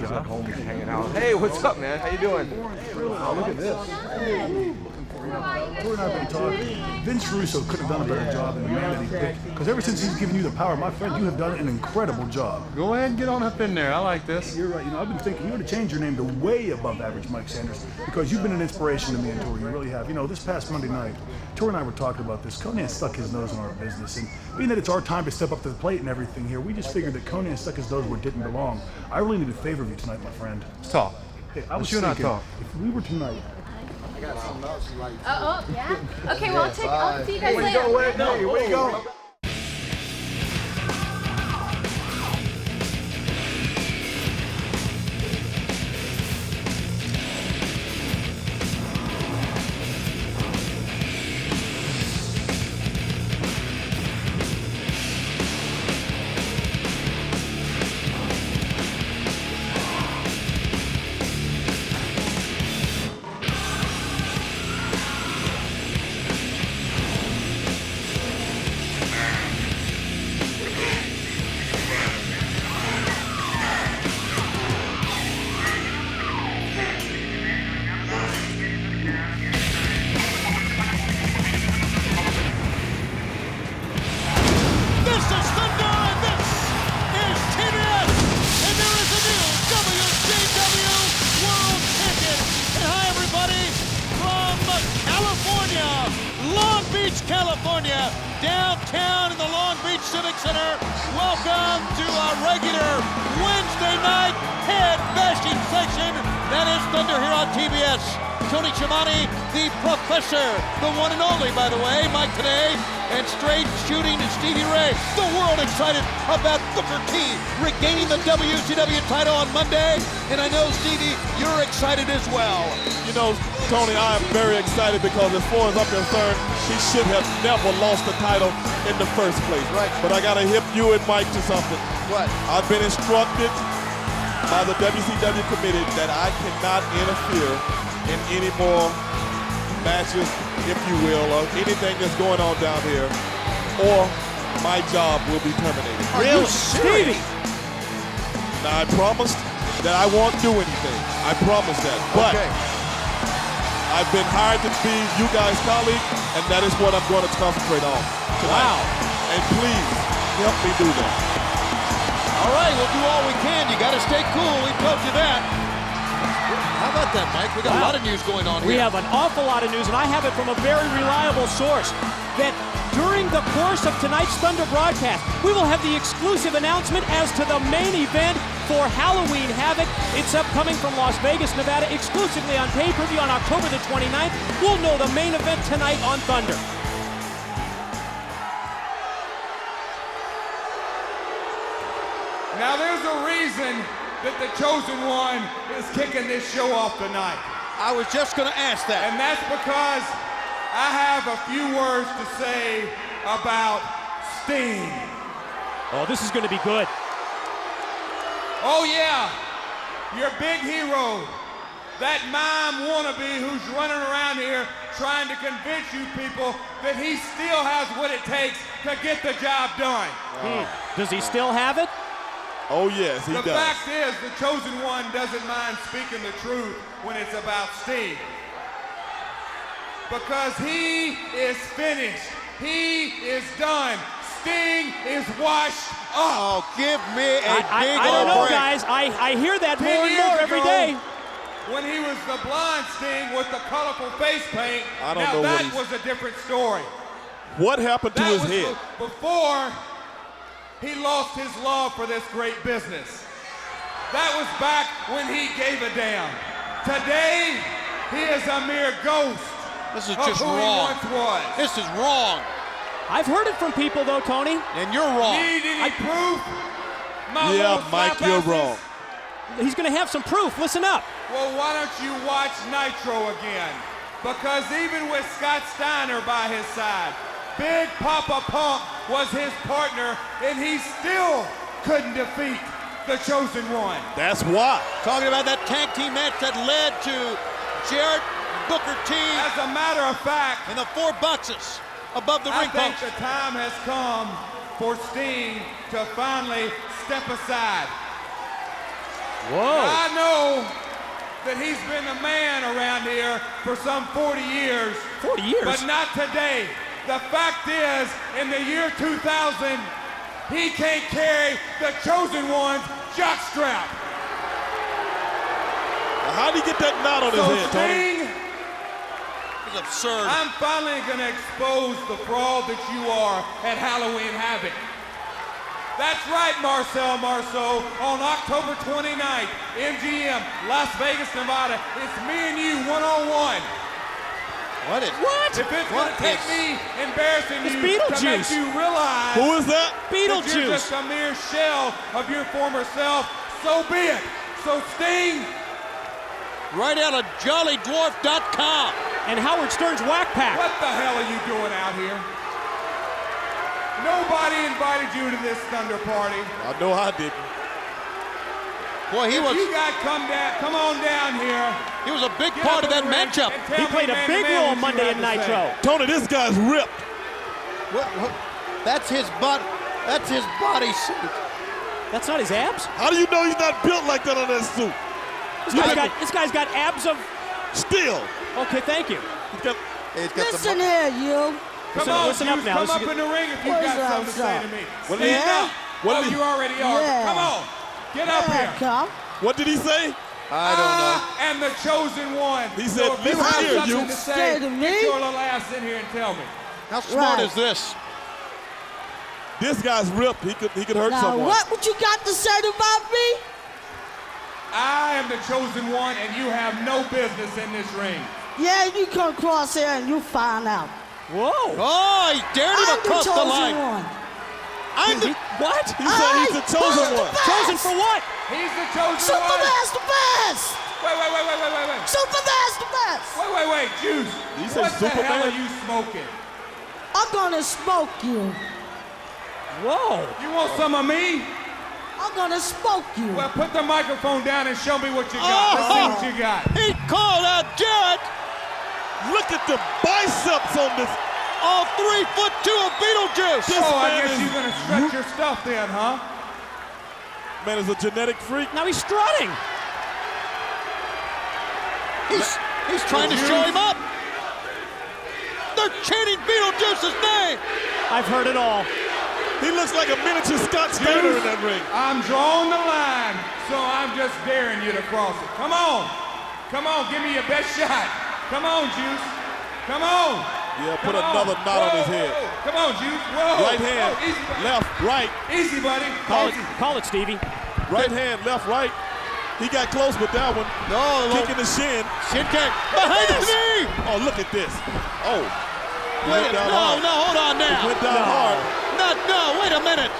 He's at home hanging out. Hey, what's up, man? How you doing? Oh, look at this. Tori and I have been talking. Vince Russo couldn't have done a better job than the man that he picked. Because ever since he's given you the power, my friend, you have done an incredible job. Go ahead and get on up in there. I like this. You're right. You know, I've been thinking you ought to change your name to way above average Mike Sanders, because you've been an inspiration to me and Tori. You really have. You know, this past Monday night, Tori and I were talking about this. Conan stuck his nose in our business, and being that it's our time to step up to the plate and everything here, we just figured that Conan stuck his nose where it didn't belong. I really need a favor of you tonight, my friend. Let's talk. Hey, I was thinking, if we were tonight. I got something else you like. Oh, yeah? Okay, well, I'll see you guys later. Where you go? California, downtown in the Long Beach Civic Center. Welcome to our regular Wednesday night head bashing section. That is Thunder here on TBS. Tony Schiavone, the professor, the one and only, by the way, Mike today, and straight shooting Stevie Ray. The world excited about Booker T regaining the WCW title on Monday, and I know, Stevie, you're excited as well. You know, Tony, I am very excited because as far as I'm concerned, he should have never lost the title in the first place. Right. But I got to hip you and Mike to something. What? I've been instructed by the WCW committee that I cannot interfere in any more matches, if you will, or anything that's going on down here, or my job will be terminated. Are you serious? Now, I promised that I won't do anything. I promised that. But Okay. I've been hired to be you guys' colleague, and that is what I'm going to concentrate on tonight. Wow. And please, help me do that. All right, we'll do all we can. You got to stay cool. We told you that. How about that, Mike? We got a lot of news going on here. We have an awful lot of news, and I have it from a very reliable source that during the course of tonight's Thunder broadcast, we will have the exclusive announcement as to the main event for Halloween Havoc. It's upcoming from Las Vegas, Nevada, exclusively on pay-per-view on October the 29th. We'll know the main event tonight on Thunder. Now there's a reason that the Chosen One is kicking this show off tonight. I was just going to ask that. And that's because I have a few words to say about Sting. Oh, this is going to be good. Oh yeah, your big hero, that mime wannabe who's running around here trying to convince you people that he still has what it takes to get the job done. Does he still have it? Oh, yes, he does. The fact is, the Chosen One doesn't mind speaking the truth when it's about Sting. Because he is finished. He is done. Sting is washed up. Oh, give me a big I don't know, break. guys. I hear that 10 more and years more every ago, day. When he was the blonde Sting with the colorful face paint, I don't now know that what was a different story. What happened to his That was head? before he lost his love for this great business. That was back when he gave a damn. Today, he is a mere ghost. This is of just who wrong. he once was. This is wrong. I've heard it from people, though, Tony. And you're wrong. Need any proof? My Yeah, little Mike, you're slap-asses? wrong. He's going to have some proof. Listen up. Well, why don't you watch Nitro again? Because even with Scott Steiner by his side, Big Poppa Pump was his partner, and he still couldn't defeat the Chosen One. That's why. Talking about that tag team match that led to Jarrett Booker T As a matter of fact, in the 4 boxes above the I ring think post. the time has come for Sting to finally step aside. Whoa. I know that he's been the man around here for some 40 years. 40 years? But not today. The fact is, in the year 2000, he can't carry the chosen one's jockstrap. How did he get that knot on his head, Tony? Sting, It's absurd. I'm finally gonna expose the fraud that you are at Halloween Havoc. That's right, Marcel Marceau. On October 29th, MGM, Las Vegas, Nevada, it's me and you one-on-one. What? If it's gonna take me embarrassing It's you to make Beetlejuice. you realize Who is that? that you're Beetlejuice. just a mere shell of your former self, so be it. So Sting, Right out of JollyDwarf.com. And Howard Stern's Whack Pack. what the hell are you doing out here? Nobody invited you to this Thunder party. I know I didn't. Boy, he If was you guys come on down here. a big Get part up of that in the ring matchup. and tell He me played a man to big man role what you Monday had at to say. Nitro. Tony, this guy's ripped. That's his butt. That's his bodysuit. That's not his abs? How do you know he's not built like that on that suit? This guy's got abs of... Still. Okay, thank you. He's got, Listen here, you. Come on, listen up Juice, now. come This up is- in the ring if you Where's got that something to say stuff? to me. What did he- Stand up. what Oh, did he- you already are. Yeah. Come on. Get up Yeah, here. come. what did he say? I don't know. I am the chosen one. He said, so if you "Listen have here, something you." to Say say, to me? get your little ass in here and tell me. How smart Right. is this? This guy's ripped. He could hurt Now, someone. what you got to say about me? I am the chosen one, and you have no business in this ring. Yeah, you come across here and you find out. Whoa. Oh, he dared him I'm the across the chosen line. one. I'm the... What? He said he's the chosen one. Chosen for what? He's the chosen Super one. Master Bass! Wait. Super Master Bass! Wait, Juice. Did he say What the hell Superman? are you smoking? I'm gonna smoke you. Whoa. You want some of me? I'm gonna smoke you. Well, put the microphone down and show me what you got. Let's see what you got. He called out Jarrett. Look at the biceps on this. All 3'2" of Beetlejuice. This Oh, I man guess is- you're gonna stretch your stuff then, huh? Man is a genetic freak. Now he's strutting. He's trying to show him up. They're chanting Beetlejuice's name. I've heard it all. He looks like a miniature Scott Steiner in that ring. I'm drawing the line, so I'm just daring you to cross it. Come on, give me your best shot. Come on, Juice. Come on. Yeah, put Come on. another knot on his Whoa, head. whoa. Come on, Juice. Whoa. Right hand, Whoa, easy, buddy. left, right. Easy, buddy. Call it, Stevie. Right hand, left, right. He got close with that one. No, Kicking the shin. Shin kick. Behind the knee. Oh, look at this. Oh. He Wait, went down no, hard. hold on He now. went down hard. No, wait a minute.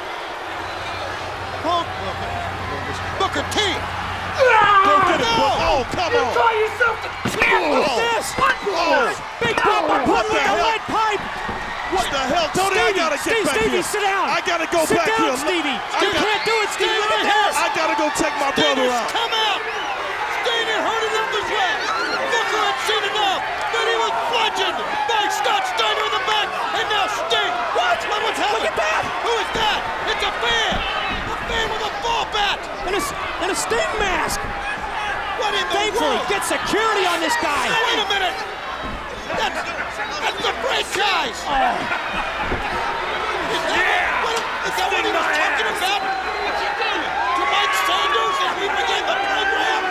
Hold. Booker T. Go get it, Book. Oh, come on. What's this? Big Poppa Pump with the lead pipe. What the hell? Tony, I gotta get back Stevie, here. sit down. I gotta go Sit back down, here. Stevie. I You got- can't do it, Stevie. Look at this. I gotta go check my brother Steiner's out. come out. Steiner heard enough as well. Booker had seen enough. Then he was bludgeoned by Scott Steiner in the back. And now Sting. What? What's happening? Look at that. Who is that? It's a fan. A fan with a ball bat. And a Sting mask. What in the Thankfully, world? get security on this guy. Wait a minute. That's the franchise. Is that what he was talking about? What's he doing? To Mike Sanders as we begin the program?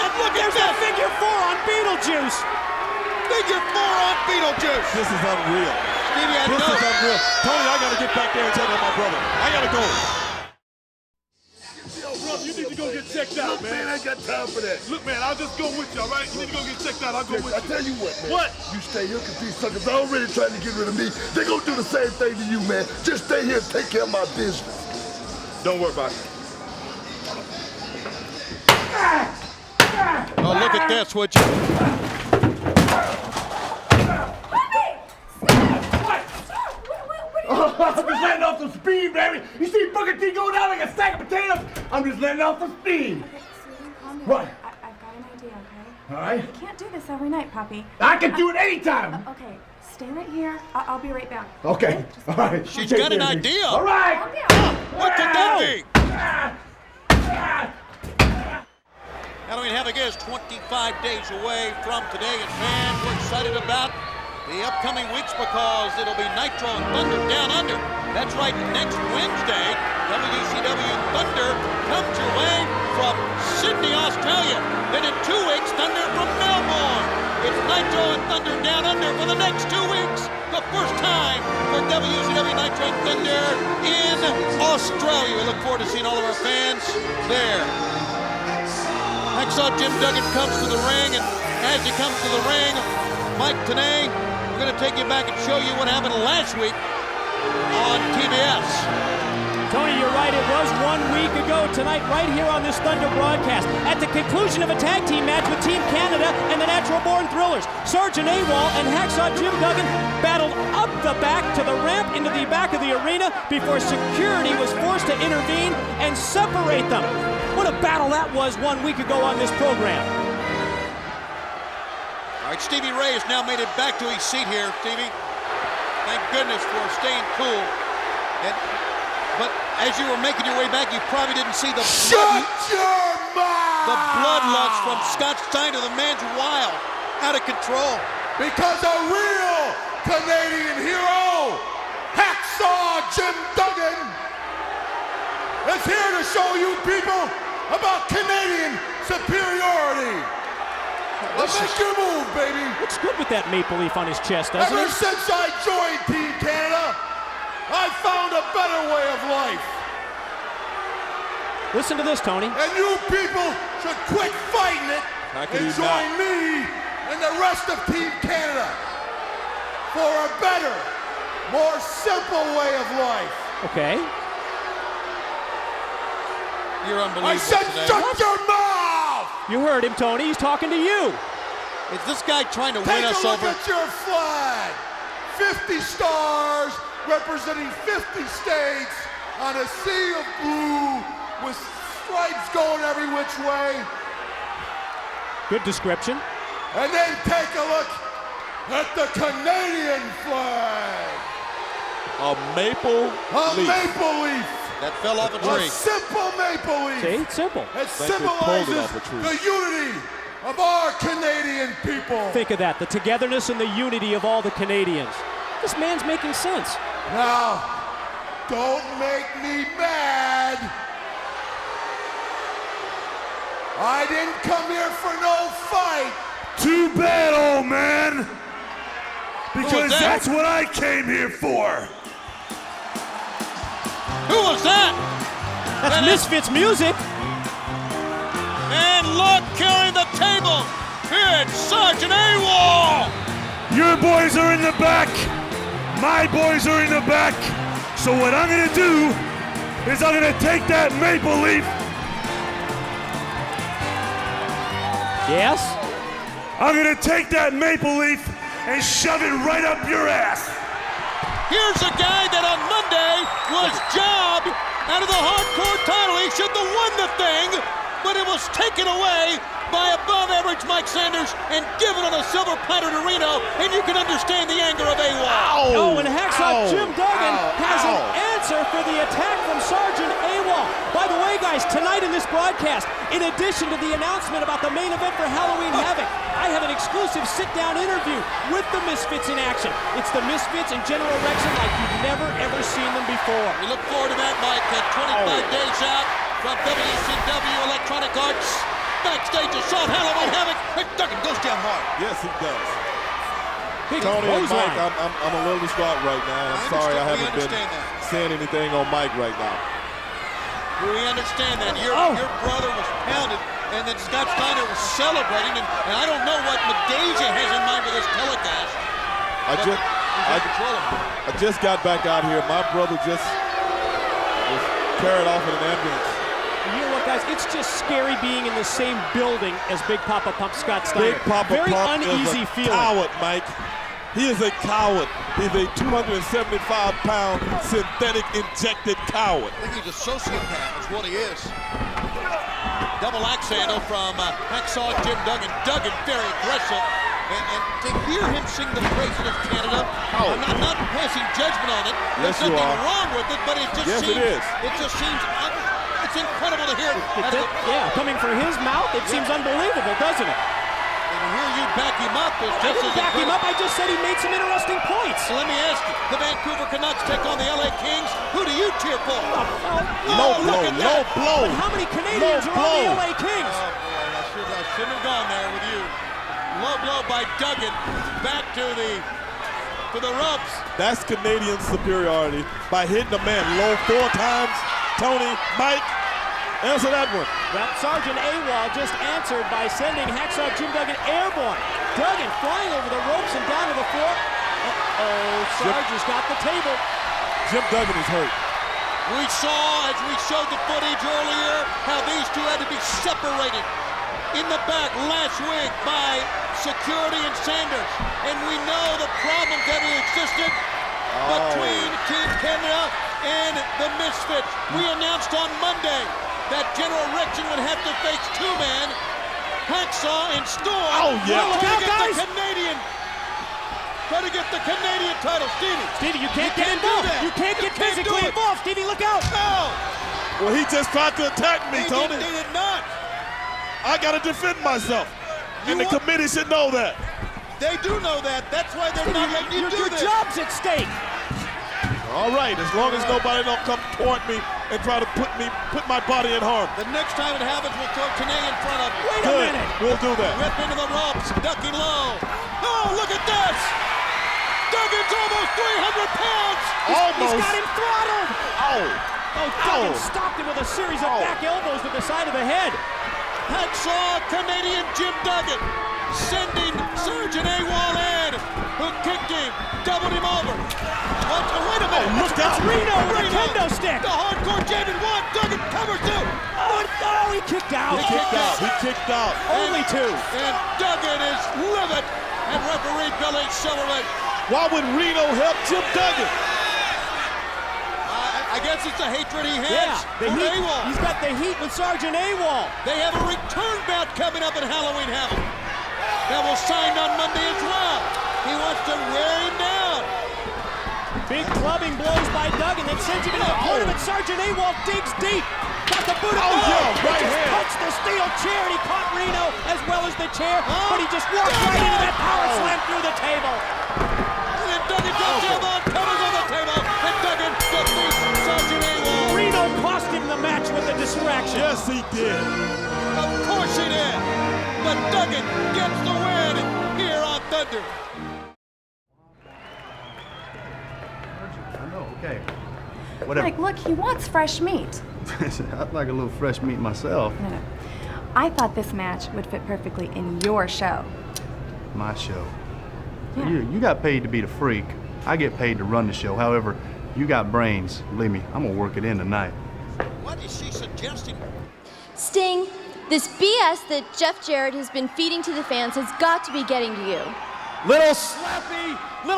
And look at There's this. a figure 4 on Beetlejuice. Figure 4 on Beetlejuice. This is unreal. Stevie had This no. is unreal. Tony, I gotta get back there and check on my brother. I gotta go. Yo, brother, you need to go get checked out, man. I ain't got time for that. Look, man, I'll just go with you, all right? You need to go get checked out. I'll go with you. I tell you what, man. What? You stay here because these suckers already trying to get rid of me. They gonna do the same thing to you, man. Just stay here and take care of my business. Don't worry about it. Oh, look at this, would you? I'm just letting off some speed, baby. You see Booker T go down like a sack of potatoes? I'm just letting off some speed. Calm down. What? I've got an idea, okay? All right? You can't do this every night, Poppy. I can do it anytime. Okay, stay right here. I'll be right back. Okay. All right. She's Take got an care of me. idea. All right. Calm down. What could that be? Halloween Havoc is 25 days away from today, and fans, we're excited about the upcoming weeks because it'll be Nitro and Thunder Down Under. That's right, next Wednesday, WCW Thunder comes your way from Sydney, Australia. Then in 2 weeks, Thunder from Melbourne. It's Nitro and Thunder Down Under for the next 2 weeks. The first time for WCW Nitro and Thunder in Australia. We look forward to seeing all of our fans there. Hacksaw Jim Duggan comes to the ring, and as he comes to the ring, Mike, today, we're going to take you back and show you what happened last week on TBS. Tony, you're right. It was 1 week ago tonight, right here on this Thunder broadcast. At the conclusion of a tag team match with Team Canada and the Natural Born Thrillers, Sergeant AWOL and Hacksaw Jim Duggan battled up the back to the ramp into the back of the arena before security was forced to intervene and separate them. What a battle that was 1 week ago on this program. All right, Stevie Ray has now made it back to his seat here, Stevie. Thank goodness for staying cool. But as you were making your way back, you probably didn't see the bloodlust from Scott Steiner. The man's wild, out of control. Because a real Canadian hero, Hacksaw Jim Duggan, is here to show you people about Canadian superiority. Let's make your move, baby. Looks good with that maple leaf on his chest, doesn't Ever it? since I joined Team Canada, I found a better way of life. Listen to this, Tony. And you people should quit fighting it and join me and the rest of Team Canada for a better, more simple way of life. Okay. You're unbelievable. I said today. shut your mouth! You heard him, Tony. He's talking to you. Is this guy trying to win us over? Take a look at your flag. 50 stars representing 50 states on a sea of blue with stripes going every which way. Good description. And then take a look at the Canadian flag. A maple leaf. Maple leaf. That fell off a tree. A simple maple leaf. See, it's simple. It symbolizes the unity of our Canadian people. Think of that, the togetherness and the unity of all the Canadians. This man's making sense. Now, don't make me mad. I didn't come here for no fight. Too bad, old man. Because that's what I came here for. Who was that? That's Misfits music. And look, carrying the table. It's Sergeant AWOL. Your boys are in the back. My boys are in the back. So what I'm gonna do is I'm gonna take that maple leaf. Yes? I'm gonna take that maple leaf and shove it right up your ass. Here's a guy that on Monday was jobbed out of the hardcore title. He should have won the thing, but it was taken away by above-average Mike Sanders and given on a silver platter to Reno, and you can understand the anger of AWOL. Oh, and Hacksaw Jim Duggan has an answer for the attack from Sergeant AWOL. By the way, guys, tonight in this broadcast, in addition to the announcement about the main event for Halloween Havoc, I have an exclusive sit-down interview with the Misfits in action. It's the Misfits and General Rexon like you've never, ever seen them before. We look forward to that, Mike. 25 days out from WCW Electronic Arts. Backstage assault, Halloween Havoc, and Duggan goes down hard. Yes, he does. Big Tony and clothesline. Mike, I'm a little distraught right now. I'm sorry I haven't been saying anything on Mike right now. We understand that. Your brother was pounded, and then Scott Steiner was celebrating, and I don't know what Medeja has in mind for this telecast. I just got back out here. My brother just was carried off in an ambulance. You know what, guys? It's just scary being in the same building as Big Poppa Pump Scott Steiner. Big Poppa Very Pump uneasy is a feeling. coward, Mike. He is a coward. He's a 275-pound synthetic injected coward. I think he's a sociopath is what he is. Double axe handle from Hacksaw Jim Duggan. Duggan very aggressive. And to hear him sing the praises of Canada, I'm not passing judgment on it. Yes, There's you nothing are. wrong with it, but it just seems... Yes, it is. It just seems... It's incredible to hear. Yeah, coming from his mouth, it seems unbelievable, doesn't it? And to hear you back him up is I just didn't as back him up. I just said he made some interesting points. So let me ask you, the Vancouver Canucks take on the LA Kings. Who do you cheer for? Low blow, low blow. But how many Canadians are on the LA Kings? Oh boy, I shouldn't have gone there with you. Low blow by Duggan. Back to the ropes. That's Canadian superiority by hitting a man low 4 times. Tony, Mike, answer that one. That Sergeant AWOL just answered by sending Hacksaw Jim Duggan airborne. Duggan flying over the ropes and down to the floor. Sarge has got the table. Jim Duggan is hurt. We saw, as we showed the footage earlier, how these two had to be separated in the back last week by security and Sanders. And we know the problems that existed between Team Canada and the Misfits. We announced on Monday that General Rickson would have to face 2-man, Hacksaw and Storm. Oh, yeah. Look out, guys! Try to get the Canadian title, Stevie. Stevie, you can't get involved. You can't get physically involved. Stevie, look out. No. Well, he just tried to attack me, Tony. He did not. I got to defend myself. And the committee should know that. They do know that. That's why they're not letting you do Your this. job's at stake. All right, as long as nobody don't come toward me and try to put my body in harm. The next time it happens, we'll throw Tanay in front of you. Wait a minute. We'll do that. Rip into the ropes, ducking low. Oh, look at this. Duggan's almost 300 pounds. Almost. He's got him throttled. Duggan Ow. stopped him with a series of back elbows to the side of the head. Hacksaw Canadian Jim Duggan sending Sergeant AWOL in, who kicked him, doubled him over. Wait a minute. Look out. It's Reno with a kendo stick. The hardcore jab in one. Duggan covers two. He kicked out. He kicked out. Only 2. And Duggan is livid. And referee Billy Silverman. Why would Reno help Jim Duggan? I guess it's a hatred he has Yeah, for AWOL. he's got the heat with Sergeant AWOL. They have a return bout coming up in Halloween Havoc. That was signed on Monday as well. He wants to wear him down. Big clubbing blows by Duggan, then sends him into the corner, but Sergeant AWOL digs deep. Got the boot of right just hand. punched the steel chair, and he caught Reno as well as the chair, but he just walked right into that power slam through the table. And then Duggan drops him on, covers on the table, and Duggan defeats Sergeant AWOL. Reno cost him the match with the distraction. Yes, he did. Of course he did. But Duggan gets the win here on Thunder. I know, okay. Whatever. Mike, look, he wants fresh meat. I'd like a little fresh meat myself. No. I thought this match would fit perfectly in your show. My show. Yeah. You got paid to be the freak. I get paid to run the show. However, you got brains. Believe me, I'm gonna work it in tonight. What is she suggesting? Sting, this BS that Jeff Jarrett has been feeding to the fans has got to be getting to you. Little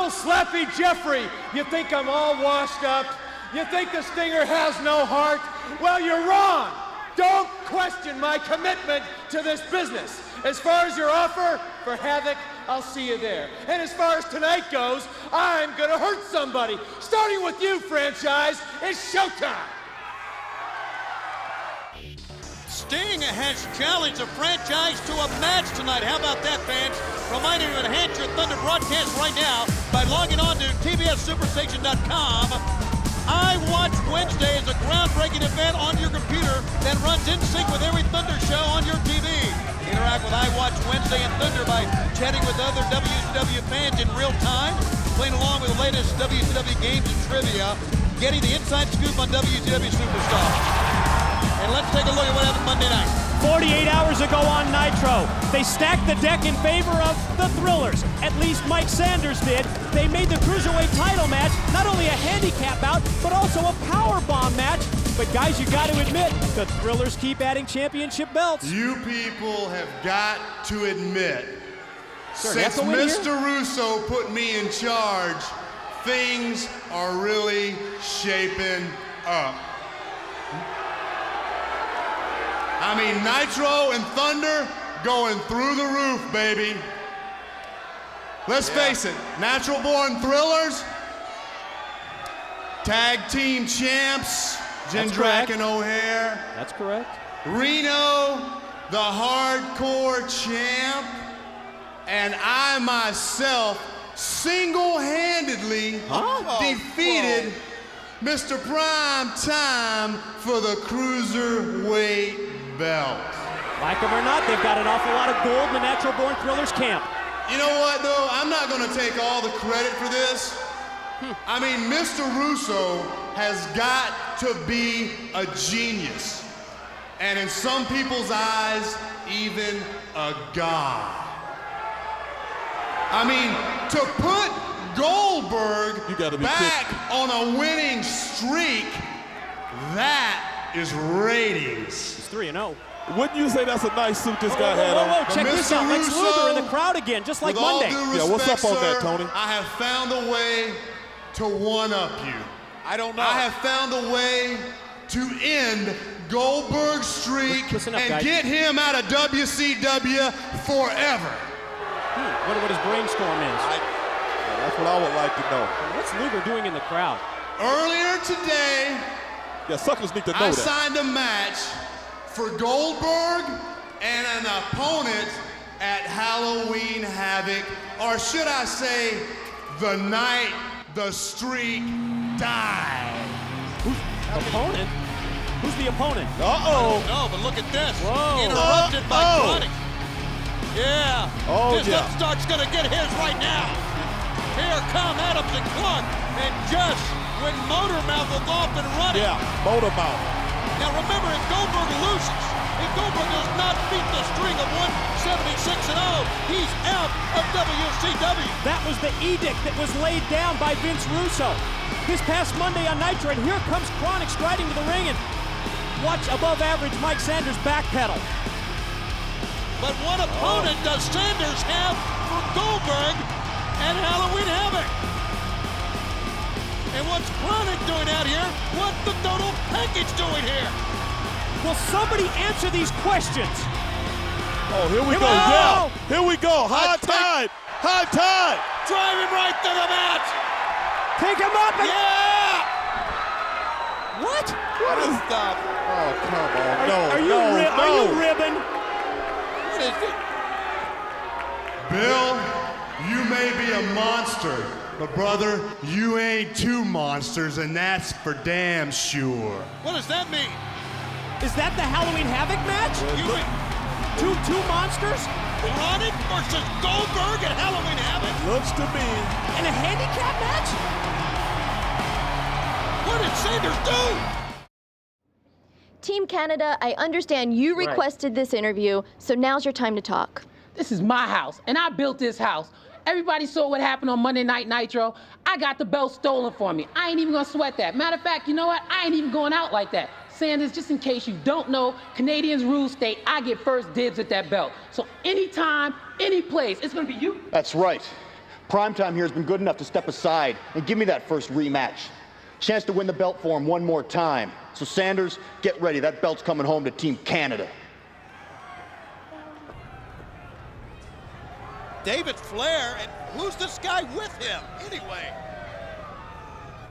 slappy Jeffrey, you think I'm all washed up? You think the Stinger has no heart? Well, you're wrong. Don't question my commitment to this business. As far as your offer for Havoc, I'll see you there. And as far as tonight goes, I'm gonna hurt somebody. Starting with you, franchise. It's showtime. Sting has challenged the franchise to a match tonight. How about that, fans? Reminding you to enhance your Thunder broadcast right now by logging on to TBSSuperstation.com. I Watch Wednesday is a groundbreaking event on your computer that runs in sync with every Thunder show on your TV. Interact with I Watch Wednesday and Thunder by chatting with other WCW fans in real time, playing along with the latest WCW games and trivia, getting the inside scoop on WCW Superstars. And let's take a look at what happened Monday night. 48 hours ago on Nitro, they stacked the deck in favor of the Thrillers. At least Mike Sanders did. They made the Cruiserweight title match not only a handicap bout, but also a powerbomb match. But guys, you got to admit, the Thrillers keep adding championship belts. You people have got to admit, since echo in Mr. Russo put me in charge, things are really shaping up. I mean, Nitro and Thunder going through the roof, baby. Let's face it, natural born Thrillers, tag team champs, Jindrak and O'Hare. That's correct. Reno, the hardcore champ. And I myself single-handedly defeated Mr. Prime Time for the Cruiserweight belt. Like them or not, they've got an awful lot of gold in the Natural Born Thrillers camp. You know what, though? I'm not going to take all the credit for this. I mean, Mr. Russo has got to be a genius. And in some people's eyes, even a god. I mean, to put Goldberg back on a winning streak, that is ratings. He's 3-0. Wouldn't you say that's a nice suit this guy had on? Whoa, check this out. Lex Luger in the crowd again, just like Monday. Yeah, what's up on that, Tony? I have found a way to one-up you. I don't know. I have found a way to end Goldberg's streak and get him out of WCW forever. Wonder what his brainstorm is. That's what I would like to know. What's Luger doing in the crowd? Earlier today, suckers need to know I that. signed a match for Goldberg and an opponent at Halloween Havoc, or should I say, the night the streak died. Opponent? Who's the opponent? No, but look at this. Whoa. Interrupted by Chronic. Yeah. This yeah. upstart's gonna get his right now. Here come Adams and Clark. And just when Motormouth was off and running. Yeah, Motormouth. Now remember, if Goldberg loses, if Goldberg does not beat the string of 176-0, he's out of WCW. That was the edict that was laid down by Vince Russo. This past Monday on Nitro, and here comes Chronic striding to the ring, and watch above-average Mike Sanders backpedal. But what opponent does Sanders have for Goldberg at Halloween Havoc? And what's Chronic doing out here? What's the total package doing here? Will somebody answer these questions? Oh, here we go. Yeah, here we go. High tide. High tide. Drive him right to the mat. Pick him up. And What? What is that? Oh, come on. Are you ribbing? What is it? Bill, you may be a monster, but brother, you ain't two monsters, and that's for damn sure. What does that mean? Is that the Halloween Havoc match? Two monsters? Chronic versus Goldberg at Halloween Havoc? Looks to me. In a handicap match? What did Sanders do? Team Canada, I understand you requested this interview, so now's your time to talk. This is my house, and I built this house. Everybody saw what happened on Monday Night Nitro. I got the belt stolen from me. I ain't even gonna sweat that. Matter of fact, you know what? I ain't even going out like that. Sanders, just in case you don't know, Canadians' rules state I get first dibs at that belt. So anytime, any place, it's gonna be you. That's right. Primetime here has been good enough to step aside and give me that first rematch. Chance to win the belt for him one more time. So Sanders, get ready. That belt's coming home to Team Canada. David Flair, and who's this guy with him, anyway?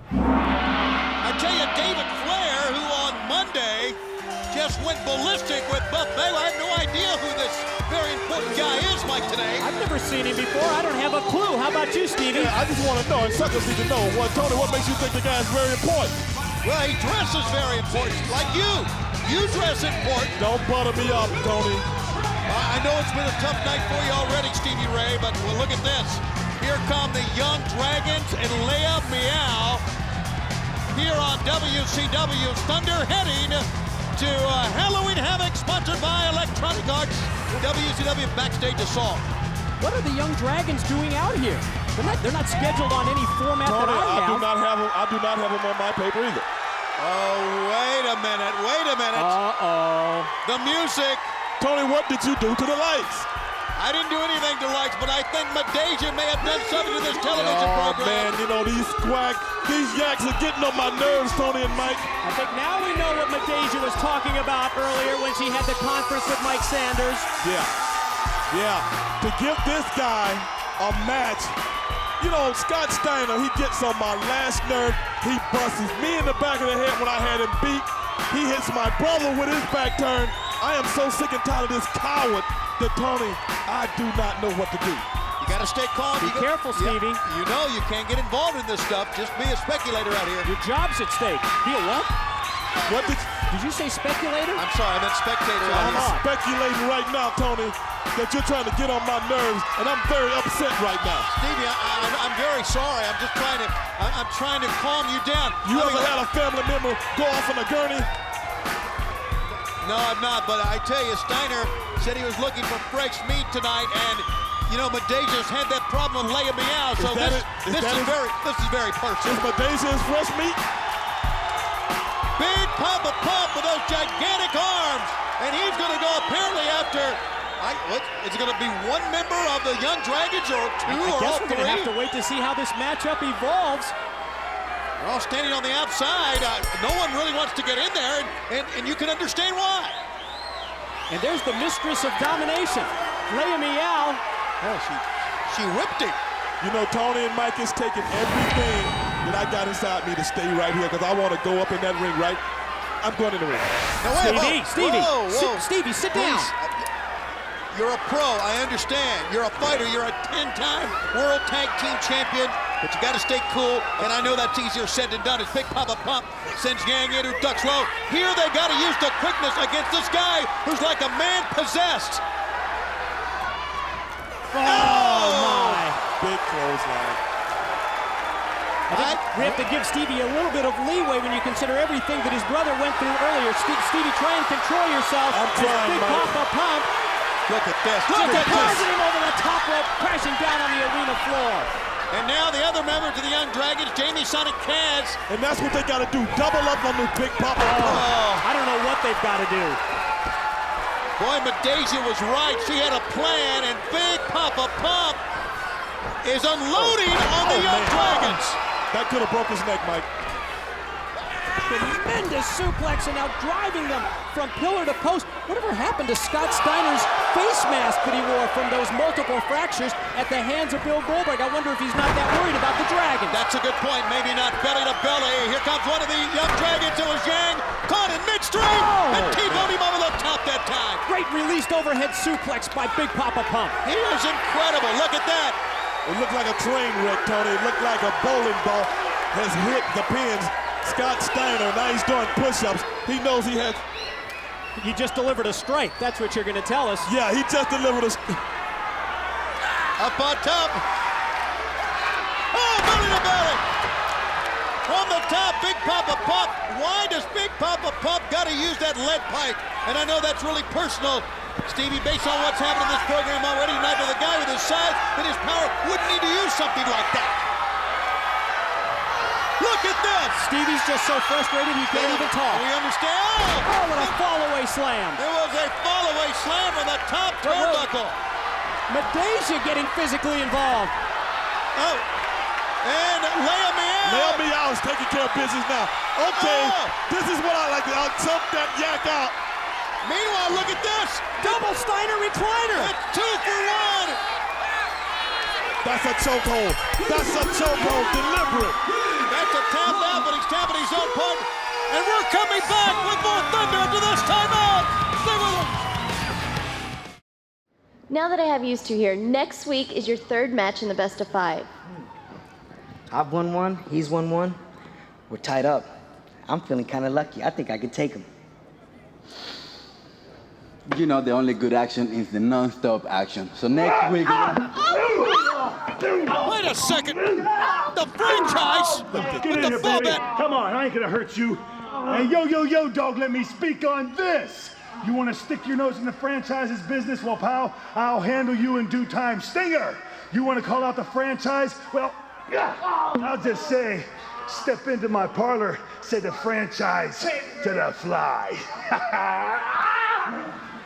I tell you, David Flair, who on Monday just went ballistic with Buff Bagwell. I have no idea who this very important guy is, Mike, today. I've never seen him before. I don't have a clue. How about you, Stevie? Yeah, I just want to know, and suckers need to know. Tony, what makes you think the guy's very important? Well, he dresses very important, like you. You dress important. Don't butter me up, Tony. I know it's been a tough night for you already, Stevie Ray, but well, look at this. Here come the Jung Dragons and Leia Meow here on WCW's Thunder, heading to Halloween Havoc, sponsored by Electronic Arts, WCW Backstage Assault. What are the Jung Dragons doing out here? They're not scheduled on any format Tony, that I have. I do not have them on my paper either. Oh, wait a minute. Uh-oh. The music. Tony, what did you do to the lights? I didn't do anything to lights, but I think Madeja may have done something to this television program. Man, you know, these yaks are getting on my nerves, Tony and Mike. I think now we know what Madeja was talking about earlier when she had the conference with Mike Sanders. Yeah. To give this guy a match You know, Scott Steiner, he gets on my last nerve. He busts me in the back of the head when I had him beat. He hits my brother with his back turn. I am so sick and tired of this coward that, Tony, I do not know what to do. You got to stay calm. Be careful, Stevie. Yeah, you know you can't get involved in this stuff. Just be a speculator out here. Your job's at stake. Be a what? What did you say, speculator? I'm sorry, I meant spectator. So I'm speculating right now, Tony, that you're trying to get on my nerves, and I'm very upset right now. Stevie, I'm very sorry. I'm just trying to, I'm trying to calm you down. You ever had a family member go off on a gurney? No, I'm not, but I tell you, Steiner said he was looking for fresh meat tonight, and you know, Medeja's had that problem with laying me out, so this is very personal. Is Medeja's fresh meat? Big Poppa Pump with those gigantic arms, and he's going to go apparently after. Is it going to be one member of the Jung Dragons or two or all three? I guess we're going to have to wait to see how this matchup evolves. They're all standing on the outside. No one really wants to get in there, and you can understand why. And there's the mistress of domination, Leia Meow. Oh, she whipped him. You know, Tony and Mike is taking everything that I got inside me to stay right here because I want to go up in that ring, right? I'm going in the ring. No, wait, Stevie, sit down. You're a pro, I understand. You're a fighter, you're a 10-time World Tag Team Champion, but you got to stay cool, and I know that's easier said than done as Big Poppa Pump sends Yang in who ducks low. Here they got to use the quickness against this guy who's like a man possessed. Oh my! Big clothesline. I think we have to give Stevie a little bit of leeway when you consider everything that his brother went through earlier. Stevie, try and control yourself. I'm trying, Big Poppa Pump. Look at this. Look at this. Him over the top rope, crashing down on the arena floor. And now the other members of the Jung Dragons, Jamie Sonic Kaz. And that's what they got to do. Double up on this Big Poppa Pump. I don't know what they've got to do. Boy, Medeja was right. She had a plan, and Big Poppa Pump is unloading on the Jung Dragons. That could have broke his neck, Mike. Tremendous suplex, and now driving them from pillar to post. Whatever happened to Scott Steiner's face mask that he wore from those multiple fractures at the hands of Bill Goldberg? I wonder if he's not that worried about the Dragons. That's a good point. Maybe not belly to belly. Here comes one of the Jung Dragons. It was Yang, caught in midstream, and T-boned him over the top that time. Great released overhead suplex by Big Poppa Pump. He is incredible. Look at that. It looked like a train wreck, Tony. It looked like a bowling ball has hit the pins. Scott Steiner, now he's doing push-ups. He knows he has. You just delivered a strike. That's what you're going to tell us. Yeah, he just delivered a. Up on top. Oh, belly to belly. On the top, Big Poppa Pump. Why does Big Poppa Pump got to use that lead pipe? And I know that's really personal, Stevie, based on what's happened in this program already tonight with a guy with his size and his power wouldn't need to use something like that. Look at this! Stevie's just so frustrated he can't even talk. We understand. Oh, what a fall-away slam. It was a fall-away slam from the top turnbuckle. Medeja getting physically involved. Oh, and Leia Meow. Leia Meow is taking care of business now. Okay, this is what I like to choke that yak out. Meanwhile, look at this. Double Steiner recliner. It's 2 for 1. That's a chokehold. That's a chokehold. Deliberate. That's a tap out, but he's tapping his own partner. And we're coming back with more Thunder after this timeout. Stay with us. Now that I have used to here, next week is your third match in the best of 5. I've won one, he's won one. We're tied up. I'm feeling kind of lucky. I think I could take him. You know, the only good action is the non-stop action. So next week... Wait a second! The franchise! Get in here, baby. Come on, I ain't gonna hurt you. Hey, yo, dog, let me speak on this. You wanna stick your nose in the franchise's business? Well, pal, I'll handle you in due time. Stinger, you wanna call out the franchise? Well, I'll just say, step into my parlor, say the franchise to the fly.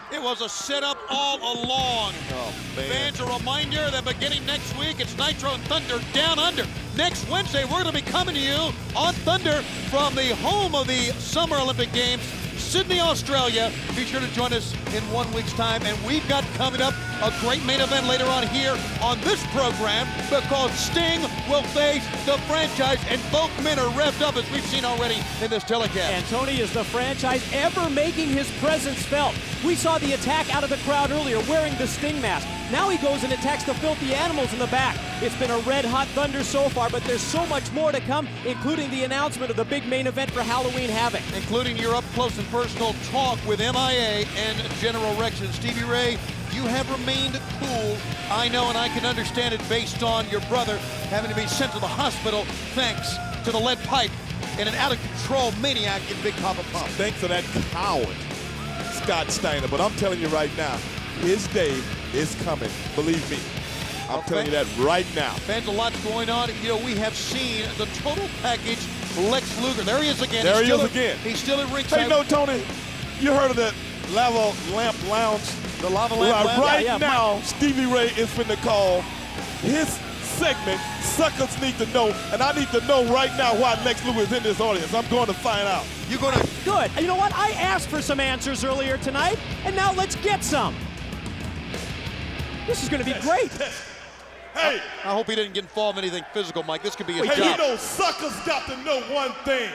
It was a setup all along. Oh, man. Fans, a reminder that beginning next week, it's Nitro and Thunder Down Under. Next Wednesday, we're going to be coming to you on Thunder from the home of the Summer Olympic Games, Sydney, Australia. Be sure to join us in 1 week's time. And we've got coming up a great main event later on here on this program because Sting will face the franchise, and both men are revved up as we've seen already in this telecast. And Tony is the franchise ever making his presence felt. We saw the attack out of the crowd earlier wearing the Sting mask. Now he goes and attacks the filthy animals in the back. It's been a red-hot thunder so far, but there's so much more to come, including the announcement of the big main event for Halloween Havoc. Including your up-close and personal talk with MIA and General Rex. And Stevie Ray, you have remained cool. I know, and I can understand it based on your brother having to be sent to the hospital thanks to the lead pipe and an out-of-control maniac in Big Poppa Pump. Thanks to that coward, Scott Steiner. But I'm telling you right now, his day is coming. Believe me. I'm telling you that right now. Fans, a lot's going on. You know, we have seen the total package. Lex Luger, there he is again. There he is again. He's still at ringside. Hey, no, Tony, you heard of that Lava Lamp Lounge? The Lava Lamp Lounge? Right now, Stevie Ray is finna call his segment, Suckers Need to Know, and I need to know right now why Lex Luger is in this audience. I'm going to find out. You're going to... Good. You know what? I asked for some answers earlier tonight, and now let's get some. This is going to be great. Hey. I hope he didn't get involved in anything physical, Mike. This could be his job. Hey, you know, suckers got to know one thing.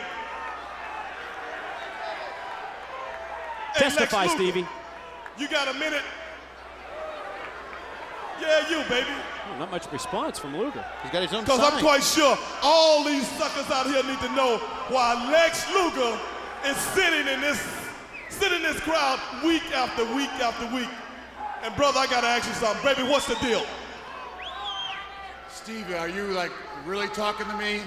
Testify, hey, Stevie. You got a minute? Yeah, you, baby. Oh, not much response from Luger. He's got his own Because I'm quite sure all these suckers out here need to know why Lex Luger is sitting in this crowd week after week after week. And brother, I gotta ask you something. Baby, what's the deal? Stevie, are you like really talking to me?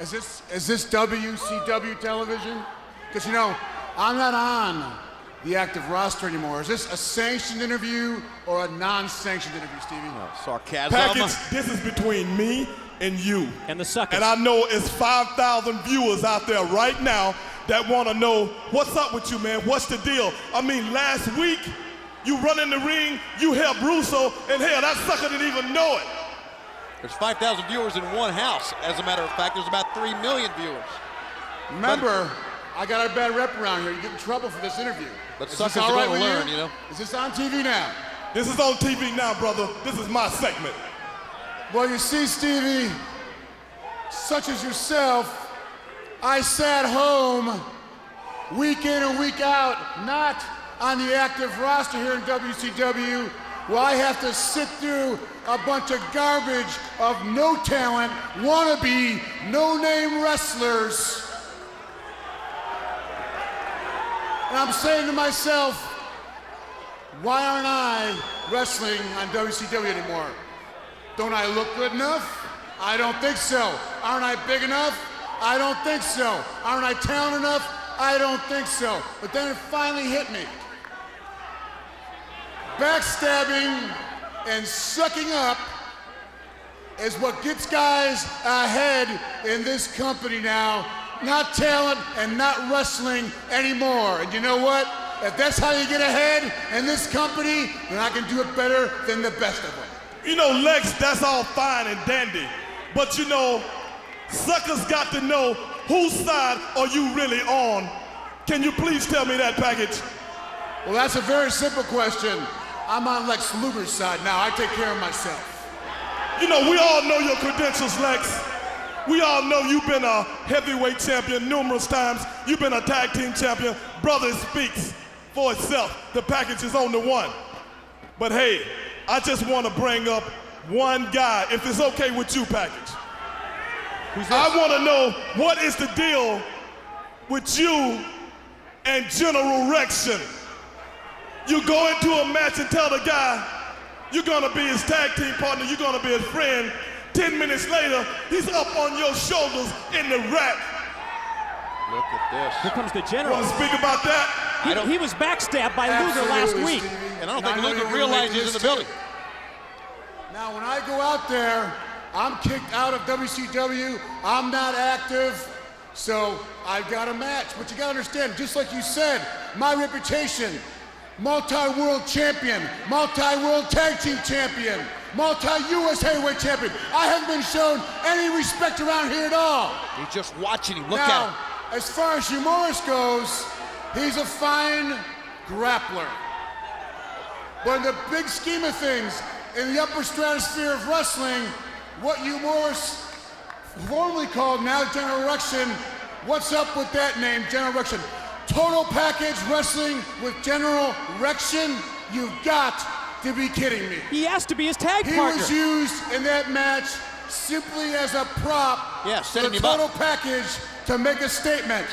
Is this WCW television? Because you know, I'm not on the active roster anymore. Is this a sanctioned interview or a non-sanctioned interview, Stevie? Sarcasm. Package, this is between me and you. And the suckers. And I know it's 5,000 viewers out there right now that want to know, what's up with you, man? What's the deal? I mean, last week, you run in the ring, you help Russo, and hell, that sucker didn't even know it. There's 5,000 viewers in one house. As a matter of fact, there's about 3 million viewers. Remember, I got a bad rep around here. You get in trouble for this interview. But suckers are going to learn, you know? Is this on TV now? This is on TV now, brother. This is my segment. Well, you see, Stevie, such as yourself, I sat home week in and week out, not on the active roster here in WCW, where I have to sit through a bunch of garbage of no talent, wannabe, no-name wrestlers. And I'm saying to myself, why aren't I wrestling on WCW anymore? Don't I look good enough? I don't think so. Aren't I big enough? I don't think so. Aren't I talented enough? I don't think so. But then it finally hit me. Backstabbing and sucking up is what gets guys ahead in this company now. Not talent and not wrestling anymore. And you know what? If that's how you get ahead in this company, then I can do it better than the best of them. You know, Lex, that's all fine and dandy. But you know, suckers got to know whose side are you really on. Can you please tell me that, Package? Well, that's a very simple question. I'm on Lex Luger's side now. I take care of myself. You know, we all know your credentials, Lex. We all know you've been a heavyweight champion numerous times. You've been a tag team champion. Brother, it speaks for itself. The Package is on the one. But hey, I just want to bring up one guy, if it's okay with you, Package. I want to know, what is the deal with you and General Rection? You go into a match and tell the guy you're going to be his tag team partner, you're going to be his friend. 10 minutes later, he's up on your shoulders in the rack. Look at this. Here comes the General. Want to speak about that? He was backstabbed by Luger last week. And I don't think Luger realized he's in the building. Now, when I go out there, I'm kicked out of WCW. I'm not active. So I've got a match. But you got to understand, just like you said, my reputation, multi-world champion, multi-world tag team champion, multi-US heavyweight champion. I haven't been shown any respect around here at all. He's just watching him. Look now, at him. As far as Humorous goes, He's a fine grappler. But in the big scheme of things, in the upper stratosphere of wrestling, what you more formerly called now General Erection, what's up with that name, General Erection? Total Package Wrestling with General Erection? You've got to be kidding me. He has to be his tag partner. He was used in that match simply as a prop for the Total Package to make a statement.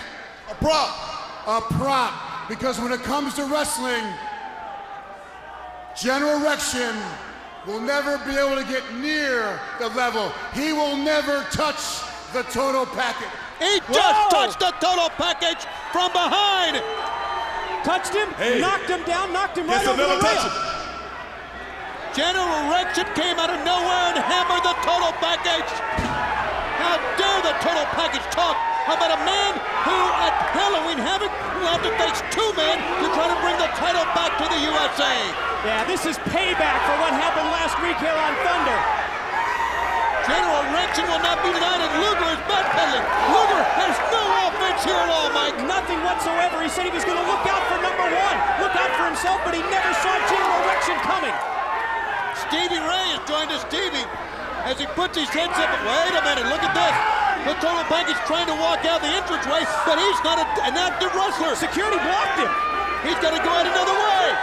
A prop. A prop. Because when it comes to wrestling, General Erection will never be able to get near the level. He will never touch the Total Package. He just touched the Total Package from behind. Touched him, knocked him down, knocked him right over the rail. General Erection came out of nowhere and hammered the Total Package. How dare the Total Package talk about a man who at Halloween Havoc will have to face two men to try to bring the title back to the USA. Yeah, this is payback for what happened last week here on Thunder. General Erection will not be denied, and Luger is backpedaling. Luger has no offense here at all, Mike. Nothing whatsoever. He said he was going to look out for number one, look out for himself, but he never saw General Erection coming. Stevie Ray is joined to Stevie as he puts his heads up. Wait a minute, look at this. The Total Package trying to walk out the entranceway, but he's not an active wrestler. Security blocked him. He's got to go out another way.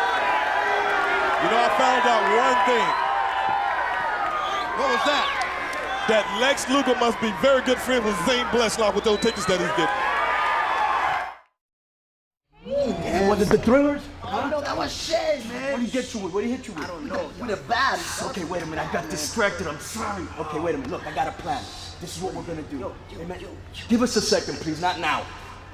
You know, I found out one thing. What was that? That Lex Luger must be very good friends with Zane Blechlaw with those tickets that he's getting. Hey, was it the Thrillers? Oh, no, that was Shay, man. What did he get you with? What did he hit you with? I don't know. With a bat. Okay, wait a minute. I got distracted. I'm sorry. Okay, wait a minute. Look, I got a plan. This is what we're gonna do. Hey, man, give us a second, please. Not now.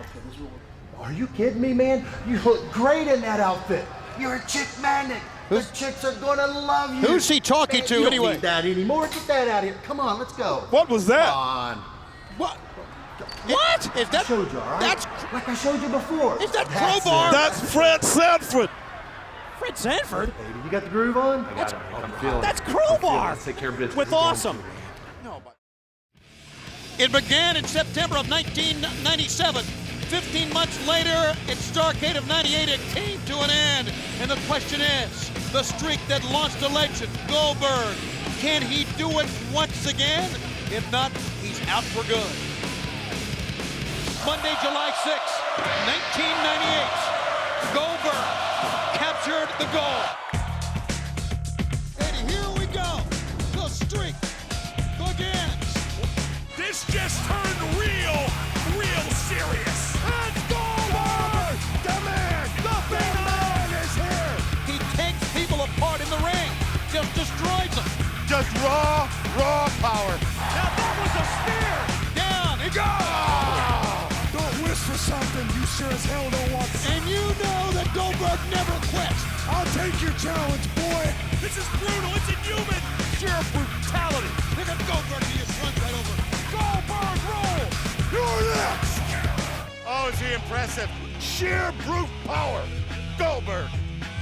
Okay, this is what we're... Are you kidding me, man? You look great in that outfit. You're a chick magnet. The chicks are gonna love you. Who's he talking to you anyway? Don't need that anymore. Get that out of here. Come on, let's go. What was that? Come on. What? What? Is that? I showed you, all right? That's like I showed you before. Is that Crowbar? That's Fred Sanford. Fred Sanford? Baby, you got the groove on? I got it. I'm feeling That's Crowbar. Let's take care of business. With Awesome. It began in September of 1997. 15 months later, in Starrcade of 98, it came to an end. And the question is, the streak that launched a legend, Goldberg, can he do it once again? If not, he's out for good. Monday, July 6, 1998, Goldberg captured the gold. And here we go, the streak begins. This just turned real serious. It's Goldberg! The man! The big man is here! He takes people apart in the ring, just destroys them. Just raw power. Now that was a spear! Down, he goes! Don't wish for something you sure as hell don't want. And you know that Goldberg never quits. I'll take your challenge, boy. This is brutal. It's inhuman. Sheer brutality. Look at Goldberg. He just runs right over. Goldberg, roll. You're next. Oh, is he impressive? Sheer brute power. Goldberg.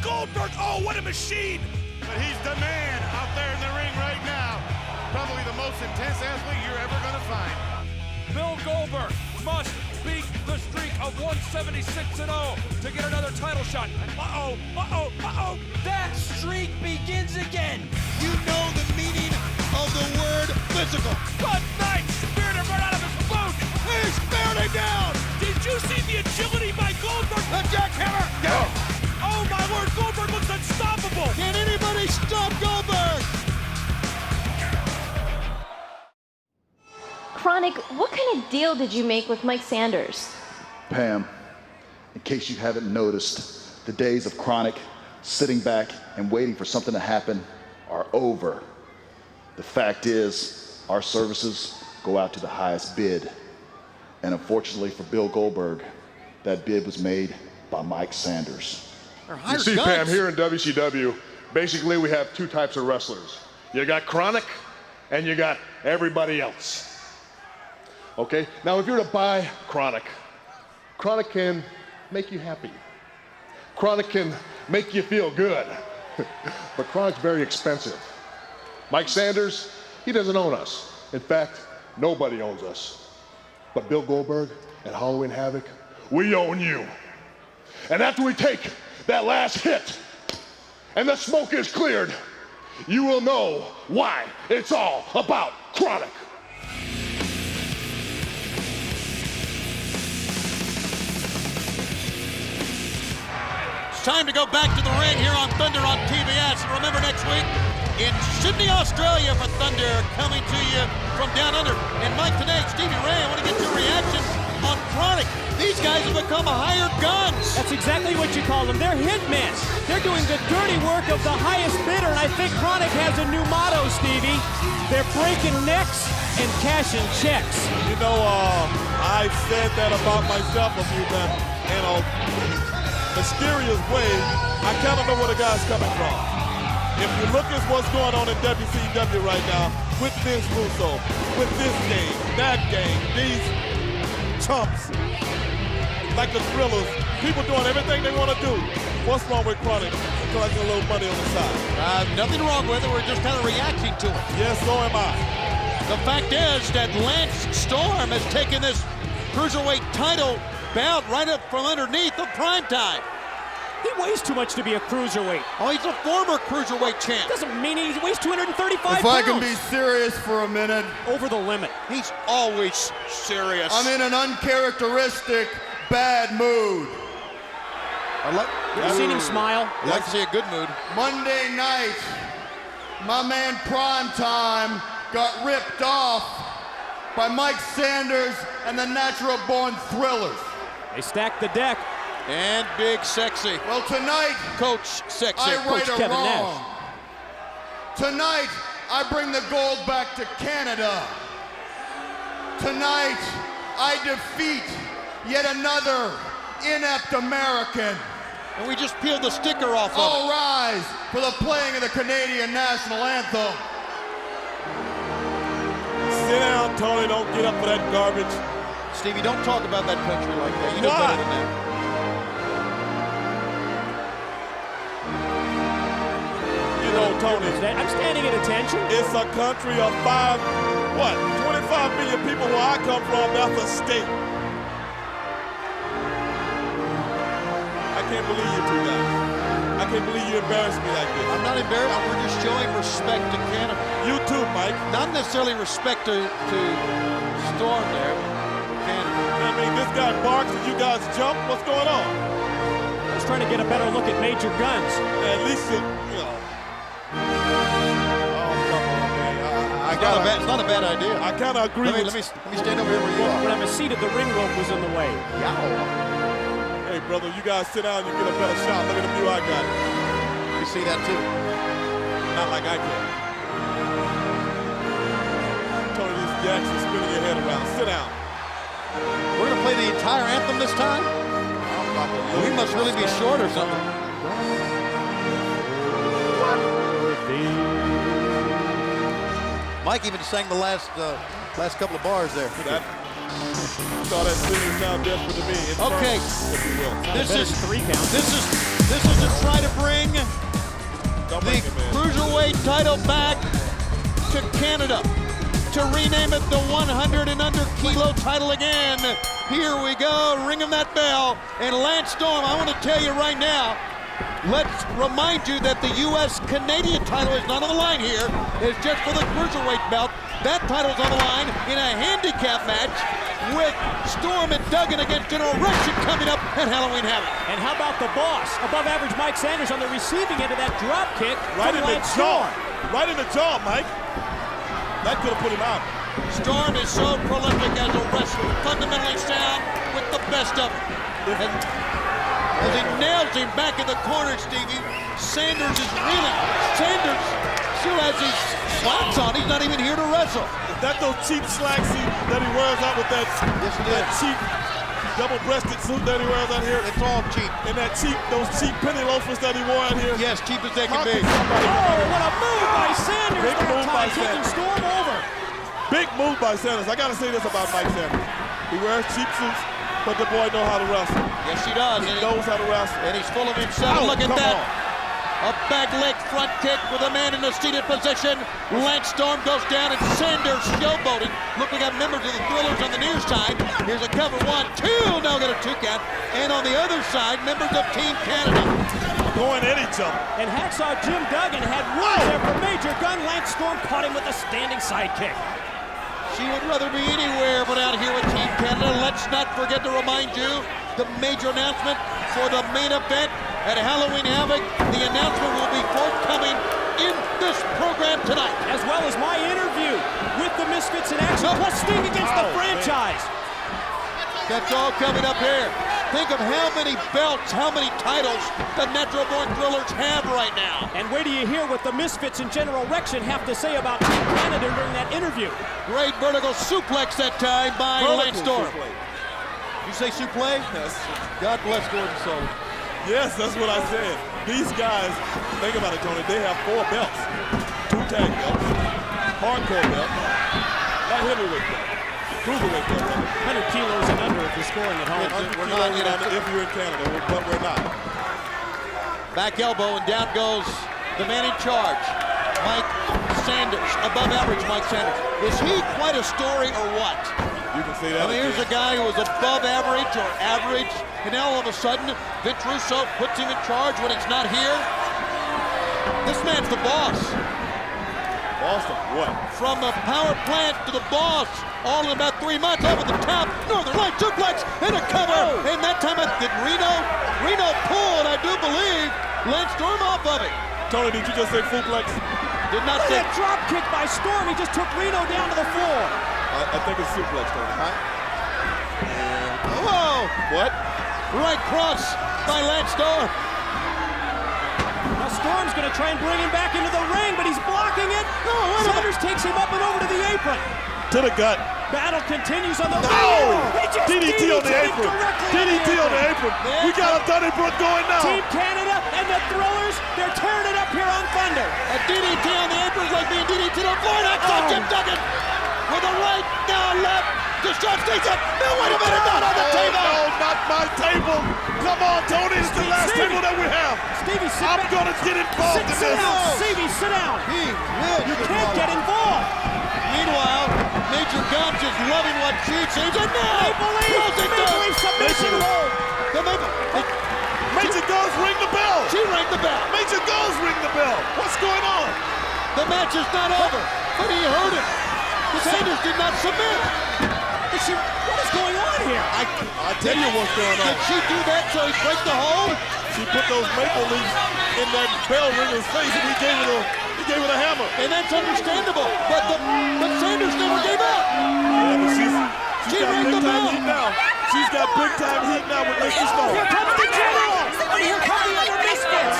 Goldberg. Oh, what a machine. But he's the man out there in the ring right now. Probably the most intense athlete you're ever going to find. Bill Goldberg must beat the streak of 176-0 to get another title shot. That streak begins again. You know the meaning of the word physical. Good night! Speared him right out of his boot! He speared him down! Did you see the agility by Goldberg? The jackhammer! Go! Oh my Lord, Goldberg looks unstoppable! Can anybody stop Goldberg? Chronic, what kind of deal did you make with Mike Sanders? Pam, in case you haven't noticed, the days of Chronic sitting back and waiting for something to happen are over. The fact is, our services go out to the highest bid. And unfortunately for Bill Goldberg, that bid was made by Mike Sanders. You see, Pam, here in WCW, basically we have two types of wrestlers. You got Chronic, and you got everybody else. Okay, now if you're to buy Chronic, Chronic can make you happy. Chronic can make you feel good. But Chronic's very expensive. Mike Sanders, he doesn't own us. In fact, nobody owns us. But Bill Goldberg and Halloween Havoc, we own you. And after we take that last hit and the smoke is cleared, you will know why it's all about Chronic. It's time to go back to the ring here on Thunder on TBS. And remember, next week in Sydney, Australia for Thunder, coming to you from down under. And Mike, today, Stevie Ray, I want to get your reaction on Chronic. These guys have become hired guns. That's exactly what you call them. They're hitmen. They're doing the dirty work of the highest bidder, and I think Chronic has a new motto, Stevie. They're breaking necks and cashing checks. You know, I've said that about myself a few times. In a mysterious way, I kind of know where the guy's coming from. If you look at what's going on in WCW right now, with Vince Russo, with this game, that game, these chumps, like the Thrillers, people doing everything they want to do. What's wrong with Chronic? Collecting a little money on the side. Nothing wrong with it. We're just kind of reacting to it. Yes, so am I. The fact is that Lance Storm has taken this cruiserweight title bout right up from underneath the primetime. He weighs too much to be a cruiserweight. Oh, he's a former cruiserweight champ. Doesn't mean he weighs 235 pounds. If I can be serious for a minute. Over the limit. He's always serious. I'm in an uncharacteristic bad mood. You've seen him smile. I'd like to see a good mood. Monday night, my man Primetime got ripped off by Mike Sanders and the Natural Born Thrillers. They stacked the deck. And Big Sexy. Well, tonight, Coach Sexy. I right Coach a Kevin wrong. Nash. Tonight, I bring the gold back to Canada. Tonight, I defeat yet another inept American. And we just peeled the sticker off of it. All rise for the playing of the Canadian national anthem. Sit down, Tony. Don't get up for that garbage. Stevie, don't talk about that country like that. You know better than that. You know, Tony. I'm standing at attention. It's a country of 25 million people where I come from. That's a state. I can't believe you two guys. I can't believe you embarrassed me like this. I'm not embarrassed. We're just showing respect to Canada. You too, Mike. Not necessarily respect to Storm there. Canada. I mean, this guy barks and you guys jump. What's going on? I was trying to get a better look at Major Guns. At least you know. Oh, come on, man. It's not a bad idea. I kind of agree with you. Let me stand over here where you are. When I was seated, the ring rope was in the way. Hey, brother, you guys sit down and you get a better shot. Look at the view I got. You see that too? Not like I can. Tony, this Jackson spinning your head around. Sit down. We're going to play the entire anthem this time? We must really be short or something. Mike even sang the last couple of bars there. Saw that singing sound desperate to me. Okay, if you will. this is to try to bring the Cruiserweight title back to Canada, to rename it the 100 and under kilo title again. Here we go, ringing that bell. And Lance Storm, I want to tell you right now, let's remind you that the U.S. Canadian title is not on the line here. It's just for the Cruiserweight belt. That title's on the line in a handicap match with Storm and Duggan against General Russian coming up at Halloween Havoc. And how about the boss, above average Mike Sanders on the receiving end of that drop kick right in the jaw. Storm. Right in the jaw, Mike. That could have put him out. Storm is so prolific as a wrestler, fundamentally sound with the best of it. And as he nails him back in the corner, Stevie, Sanders is reeling. Sanders still has his slacks on. He's not even here to wrestle. Is that those cheap slacks that he wears out with that cheap double-breasted suit that he wears out here? It's all cheap. And those cheap penny loafers that he wore out here? Yes, cheap as they can be. Oh, what a move by Sanders. Big move by taking Sanders. Storm over. Big move by Sanders. I got to say this about Mike Sanders. He wears cheap suits, but the boy knows how to wrestle. Yes, he does. He knows how to wrestle. And he's full of himself. Look at that. A back leg front kick with a man in a seated position. Lance Storm goes down and Sanders showboating. Looking like have members of the Thrillers on the near side. Here's a cover 1-2, now got a 2 count. And on the other side, members of Team Canada. Going at each other. And Hacksaw Jim Duggan had one there for Major Gun. Lance Storm caught him with a standing sidekick. She would rather be anywhere but out here with Team Canada. Let's not forget to remind you the major announcement for the main event at Halloween Havoc. The announcement will be forthcoming in this program tonight. As well as my interview with the Misfits in Action, plus Sting against the franchise. That's all coming up here. Think of how many belts, how many titles the Natural Born Thrillers have right now. And wait till you hear what the Misfits and General Rection have to say about Team Canada during that interview. Great vertical suplex that time by Lance Storm. You say suplex? Yes. God bless Gordon Soul. Yes, that's what I said. These guys, think about it, Tony, they have 4 belts. 2 tag belts, hardcore belt, not heavyweight belt. Cruiserweight belt. 100 kilos and under if you're scoring at home. We're not if you're in Canada, but we're not. Back elbow and down goes the man in charge, Mike Sanders, above average Mike Sanders. Is he quite a story or what? You can say that. I mean, here's a guy who was above average or average, and now all of a sudden, Vince Russo puts him in charge when it's not here. This man's the boss. Boston, what? From the power plant to the boss, all in about 3 months, over the top, Northern Light suplex, and a cover. And that time, did Reno pull, and I do believe Lance Storm off of it. Tony, did you just say suplex? Did not say. That drop kick by Storm, he just took Reno down to the floor. I think it's suplex, Tony. Huh? Whoa! What? Right cross by Lance Storm. Now Storm's going to try and bring him back into the ring, but he's blocking it. Sanders takes him up and over to the apron. To the gut. Battle continues on the DDT on the apron. DDT on the apron. We got a Donnybrook going now. Team Canada and the Thrillers, they're tearing it up here on Thunder. A DDT on the apron is like being DDT on the floor. And I saw Jim Duggan with a right, now left. Deshaun stays up. No, wait a minute, not on the table. No, not my table. Come on, Tony, it's the last table that we have. Stevie, sit I'm back. gonna get involved in this. Sit down, Stevie, sit down. You can't get involved. Meanwhile, Major Guns is loving what she sees, and now Maple Leaf submission roll. Major Guns ring the bell. She rang the bell. Major Guns ring the bell. What's going on? The match is not over, but he heard it. The Sanders did not submit. What is going on here? I tell you what's going on. Did she do that so he break the hold? She put those maple leaves in that bell ringer's face, and he gave it a hammer. And that's understandable. But Sanders never gave up. Yeah, but she got rang big the time bell. heat now. She's got big time heat now with Mr. Storm. Here comes the General. And here come the other Misfits.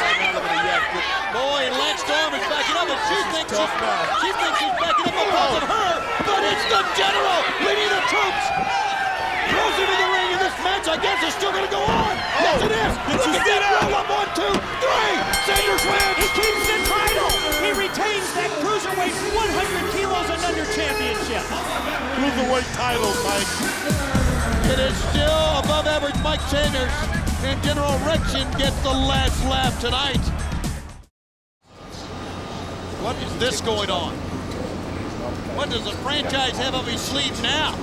Boy, and Lance Storm is backing up, and she thinks she's backing up because of her. But it's the General leading the troops. Throws him in the ring, and this match, I guess, is still going to go on. Yes, it is. Did you see that? Roll up, 1, 2, 3. Sanders wins. He keeps the title. He retains that Cruiserweight 100 kilos and under championship. Cruiserweight title, Mike. It is still above average Mike Sanders, and General Rection gets the last laugh tonight. What is this going on? What does the franchise have up his sleeve now?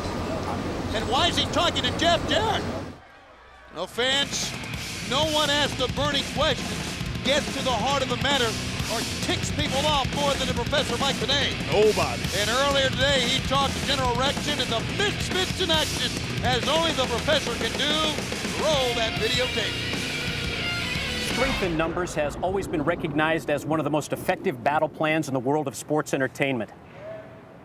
And why is he talking to Jeff Jarrett? No fans, no one asks the burning questions, gets to the heart of the matter, or ticks people off more than the Professor Mike today. Nobody. And earlier today, he talked to General Rection and the Misfits in action, as only the Professor can do. Roll that videotape. Strength in numbers has always been recognized as one of the most effective battle plans in the world of sports entertainment.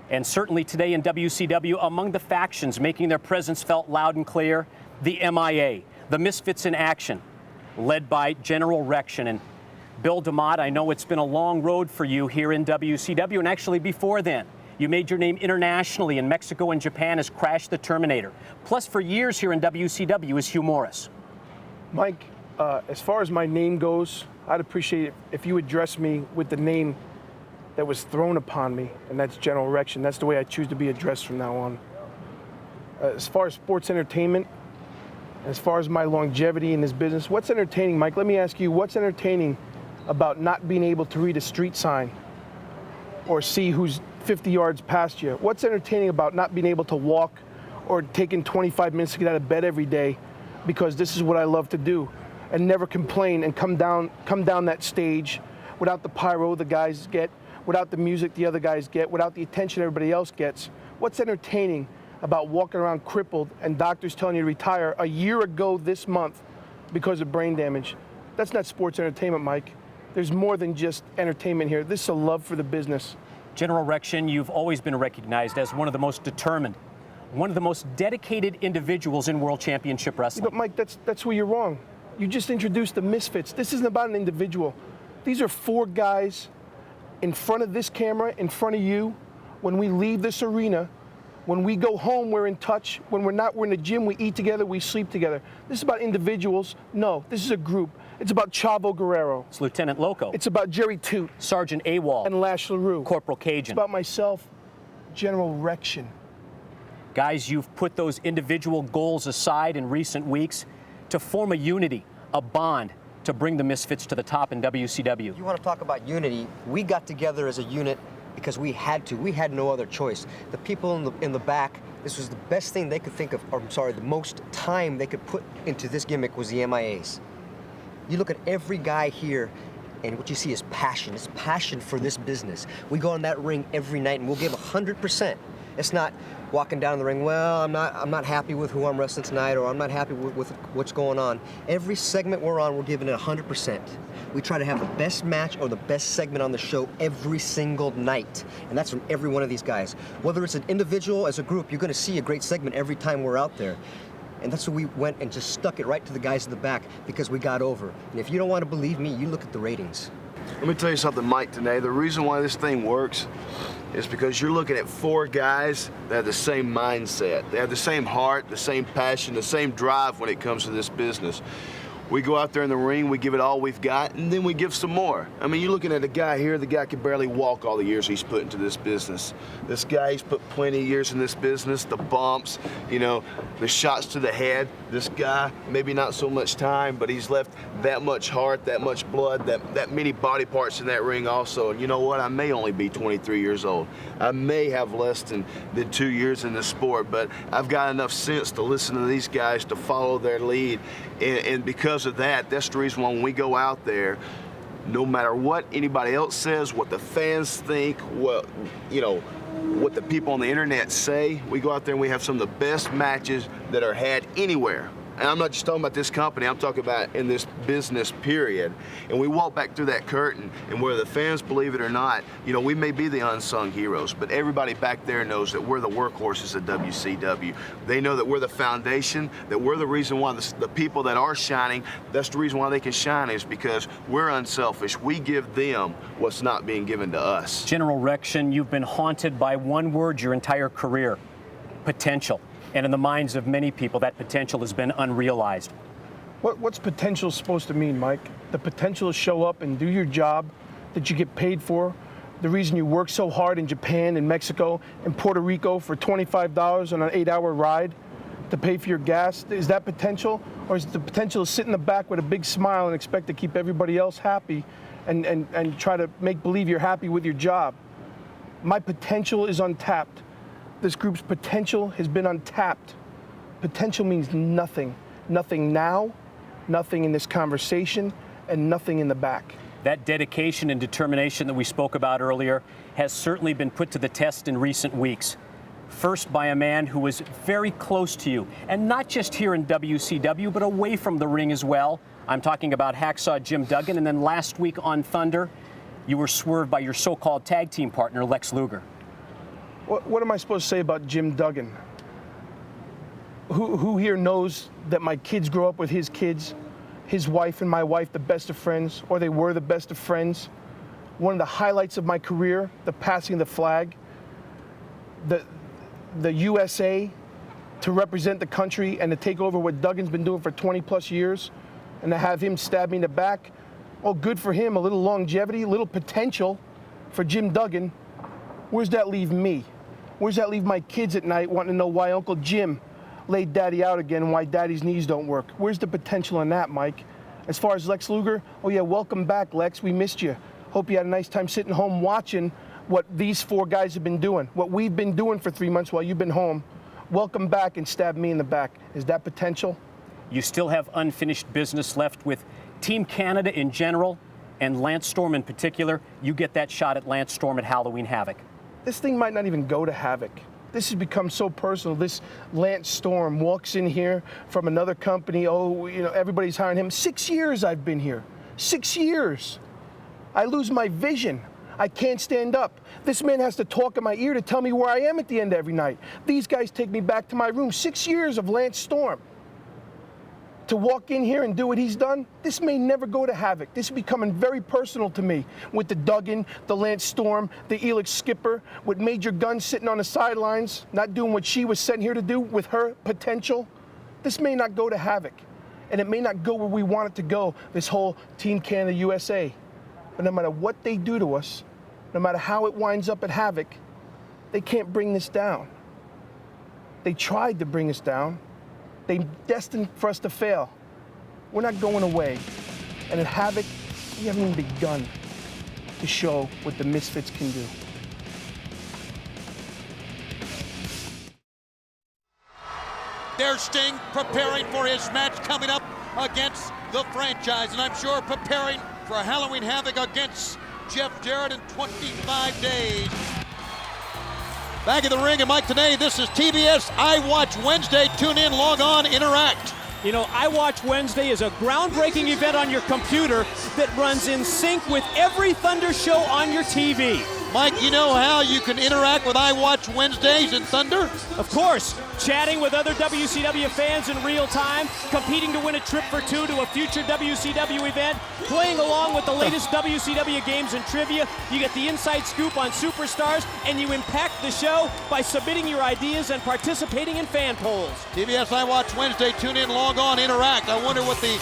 And certainly today in WCW, among the factions making their presence felt loud and clear, the MIA, the Misfits in Action, led by General Rection. And Bill DeMott, I know it's been a long road for you here in WCW, and actually before then. You made your name internationally in Mexico and Japan as Crash the Terminator. Plus, for years here in WCW as Hugh Morris. Mike, as far as my name goes, I'd appreciate it if you address me with the name that was thrown upon me, and that's General Rection. That's the way I choose to be addressed from now on. As far as sports entertainment, as far as my longevity in this business, what's entertaining, Mike? Let me ask you, what's entertaining about not being able to read a street sign or see who's 50 yards past you? What's entertaining about not being able to walk or taking 25 minutes to get out of bed every day because this is what I love to do, and never complain and come down that stage without the pyro the guys get, without the music the other guys get, without the attention everybody else gets? What's entertaining about walking around crippled and doctors telling you to retire a year ago this month because of brain damage? That's not sports entertainment, Mike. There's more than just entertainment here. This is a love for the business. General Rection, you've always been recognized as one of the most determined, one of the most dedicated individuals in World Championship Wrestling. But Mike, that's where you're wrong. You just introduced the misfits. This isn't about an individual. These are 4 guys in front of this camera, in front of you. When we leave this arena, when we go home, we're in touch. When we're not, we're in the gym, we eat together, we sleep together. This is about individuals. No, this is a group. It's about Chavo Guerrero. It's Lieutenant Loco. It's about Jerry Toot. Sergeant AWOL. And Lash LaRue. Corporal Cajun. It's about myself, General Rection. Guys, you've put those individual goals aside in recent weeks to form a unity, a bond, to bring the Misfits to the top in WCW. You want to talk about unity? We got together as a unit because we had to. We had no other choice. The people in the back, this was the best thing they could think of, or I'm sorry, the most time they could put into this gimmick was the MIAs. You look at every guy here, and what you see is passion. It's passion for this business. We go in that ring every night, and we'll give 100%. It's not walking down the ring, well, I'm not happy with who I'm wrestling tonight, or I'm not happy with what's going on. Every segment we're on, we're giving it 100%. We try to have the best match or the best segment on the show every single night, and that's from every one of these guys. Whether it's an individual, as a group, you're gonna see a great segment every time we're out there. And that's what we went and just stuck it right to the guys in the back because we got over. And if you don't want to believe me, you look at the ratings. Let me tell you something, Mike, today. The reason why this thing works is because you're looking at 4 guys that have the same mindset. They have the same heart, the same passion, the same drive when it comes to this business. We go out there in the ring, we give it all we've got, and then we give some more. I mean, you're looking at a guy here, the guy could barely walk all the years he's put into this business. This guy, he's put plenty of years in this business, the bumps, you know, the shots to the head. This guy, maybe not so much time, but he's left that much heart, that much blood, that many body parts in that ring also. And you know what? I may only be 23 years old. I may have less than 2 years in the sport, but I've got enough sense to listen to these guys, to follow their lead. And because of that, that's the reason why when we go out there, no matter what anybody else says, what the fans think, what the people on the internet say, we go out there and we have some of the best matches that are had anywhere. And I'm not just talking about this company, I'm talking about in this business period. And we walk back through that curtain, and whether the fans believe it or not, you know, we may be the unsung heroes, but everybody back there knows that we're the workhorses of WCW. They know that we're the foundation, that we're the reason why the people that are shining, that's the reason why they can shine, is because we're unselfish. We give them what's not being given to us. General Rection, you've been haunted by one word your entire career: potential. And in the minds of many people, that potential has been unrealized. What's potential supposed to mean, Mike? The potential to show up and do your job that you get paid for. The reason you work so hard in Japan, in Mexico, in Puerto Rico for $25 on an 8-hour ride to pay for your gas. Is that potential? Or is it the potential to sit in the back with a big smile and expect to keep everybody else happy and try to make believe you're happy with your job? My potential is untapped. This group's potential has been untapped. Potential means nothing. Nothing now, nothing in this conversation, and nothing in the back. That dedication and determination that we spoke about earlier has certainly been put to the test in recent weeks. First by a man who was very close to you, and not just here in WCW, but away from the ring as well. I'm talking about Hacksaw Jim Duggan, and then last week on Thunder, you were swerved by your so-called tag team partner, Lex Luger. What am I supposed to say about Jim Duggan? Who here knows that my kids grow up with his kids, his wife and my wife, the best of friends, or they were the best of friends? One of the highlights of my career, the passing of the flag, the USA to represent the country and to take over what Duggan's been doing for 20 plus years, and to have him stab me in the back. Oh, good for him, a little longevity, a little potential for Jim Duggan. Where's that leave me? Where's that leave my kids at night wanting to know why Uncle Jim laid Daddy out again and why Daddy's knees don't work? Where's the potential in that, Mike? As far as Lex Luger, oh yeah, welcome back, Lex. We missed you. Hope you had a nice time sitting home watching what these 4 guys have been doing, what we've been doing for 3 months while you've been home, welcome back and stab me in the back. Is that potential? You still have unfinished business left with Team Canada in general and Lance Storm in particular. You get that shot at Lance Storm at Halloween Havoc. This thing might not even go to Havoc. This has become so personal. This Lance Storm walks in here from another company. Oh, you know, everybody's hiring him. 6 years I've been here. 6 years. I lose my vision. I can't stand up. This man has to talk in my ear to tell me where I am at the end of every night. These guys take me back to my room. 6 years of Lance Storm. To walk in here and do what he's done, this may never go to Havoc. This is becoming very personal to me with the Duggan, the Lance Storm, the Elix Skipper, with Major Gunn sitting on the sidelines, not doing what she was sent here to do with her potential. This may not go to Havoc, and it may not go where we want it to go, this whole Team Canada USA. But no matter what they do to us, no matter how it winds up at Havoc, they can't bring this down. They tried to bring us down. They're destined for us to fail. We're not going away. And at Havoc, we haven't even begun to show what the Misfits can do. There's Sting preparing for his match coming up against the franchise, and I'm sure preparing for Halloween Havoc against Jeff Jarrett in 25 days. Back in the ring, and Mike, today, this is TBS I Watch Wednesday. Tune in, log on, interact. You know, I Watch Wednesday is a groundbreaking event on your computer that runs in sync with every Thunder show on your TV. Mike, you know how you can interact with I Watch Wednesdays in Thunder? Of course, chatting with other WCW fans in real time, competing to win a trip for 2 to a future WCW event, playing along with the latest WCW games and trivia. You get the inside scoop on superstars, and you impact the show by submitting your ideas and participating in fan polls. TBS I Watch Wednesday, tune in, log on, interact. I wonder what the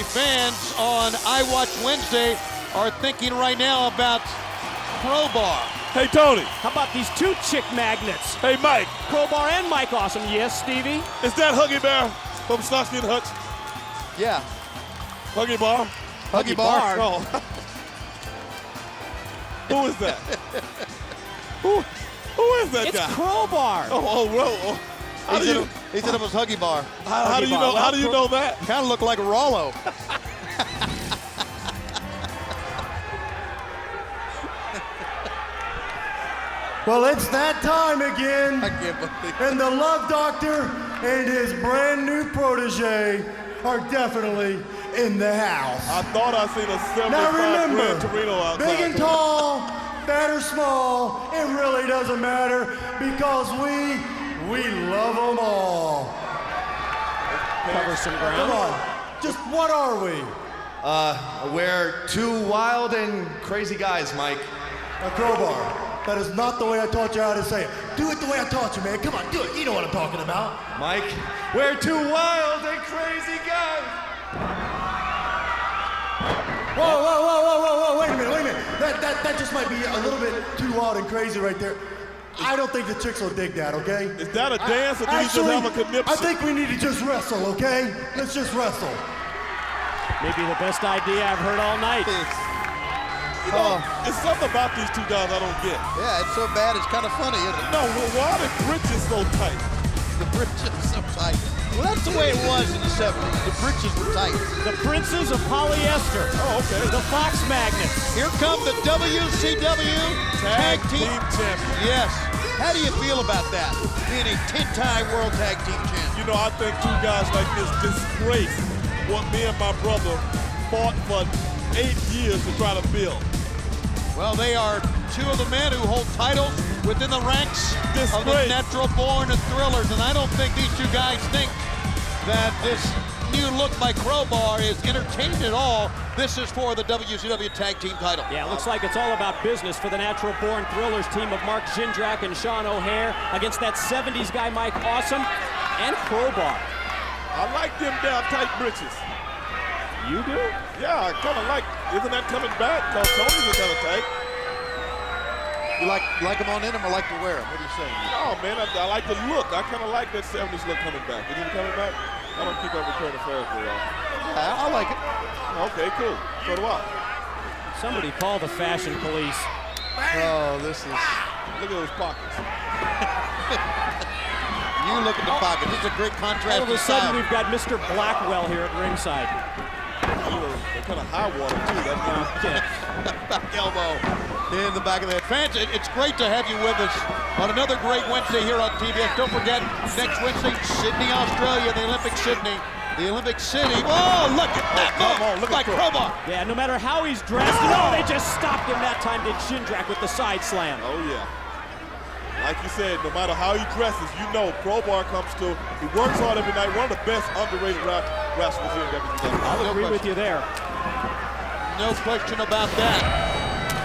fans on I Watch Wednesday are thinking right now about Crowbar. Hey, Tony. How about these 2 chick magnets? Hey, Mike. Crowbar and Mike Awesome. Yes, Stevie? Is that Huggy Bear from Starsky and Hutch? Yeah. Huggy Bar? Huggy Bar. Oh. Who is that? Who is that it's guy? It's Crowbar. Oh. He said it was Huggy Bar. How do you know? How do you know that? Kind of looked like Rollo. Well, it's that time again. I can't believe it. And the Love Doctor and his brand new protege are definitely in the house. I thought I seen a 75 now remember, Gran Torino outside. big and tall, fat or small, it really doesn't matter because we love them all. Cover some ground. Come on, just what are we? We're 2 wild and crazy guys, Mike. A Crowbar. That is not the way I taught you how to say it. Do it the way I taught you, man. Come on, do it. You know what I'm talking about. Mike, we're 2 wild and crazy guys. Whoa, wait a minute. That just might be a little bit too wild and crazy right there. I don't think the chicks will dig that, okay? Is that a dance or do you just have a conniption? I think we need to just wrestle, okay? Let's just wrestle. Maybe the best idea I've heard all night. You know, it's something about these 2 guys I don't get. Yeah, it's so bad, it's kind of funny, isn't it? No, well, why are the britches so tight? The britches are so tight. Well, that's the way it was in the 70s. The britches were tight. The princes of polyester. Oh, okay. The Fox Magnets. Here come the WCW Tag Team Champions. Yes. How do you feel about that? Being a 10-time World Tag Team Champion. You know, I think 2 guys like this disgrace what me and my brother fought for 8 years to try to build. Well, they are 2 of the men who hold titles within the ranks of the Natural Born Thrillers, and I don't think these 2 guys think that this new look by Crowbar is entertaining at all. This is for the WCW Tag Team title. Yeah, it looks like it's all about business for the Natural Born Thrillers team of Mark Jindrak and Sean O'Hare against that 70s guy Mike Awesome and Crowbar. I like them down tight britches. You do? Yeah, I kind of like. Isn't that coming back? Because Tony's are kind of tight. You like them on in them or like to wear them? What are you saying? Oh man, I like the look. I kind of like that 70s look coming back. Is it coming back? I don't keep up with current affairs very often. I like it. Okay, cool. So do I. Somebody call the fashion police. Oh, this is. Look at those pockets. You look at the pocket. This is a great contrast. All of a sudden, we've got Mr. Blackwell here at ringside. They're kind of high water, too. Back elbow in the back of the head. Fans, it's great to have you with us on another great Wednesday here on TBS. Don't forget, next Wednesday, Sydney, Australia, the Olympic Sydney. The Olympic City. Oh, look at that move by Crowbar. Yeah, no matter how he's dressed, they just stopped him that time, did Jindrak with the side slam. Oh, yeah. Like you said, no matter how he dresses, you know Crowbar comes to, he works hard every night. One of the best underrated wrestlers here in WCW. I'll agree with you there. No question about that.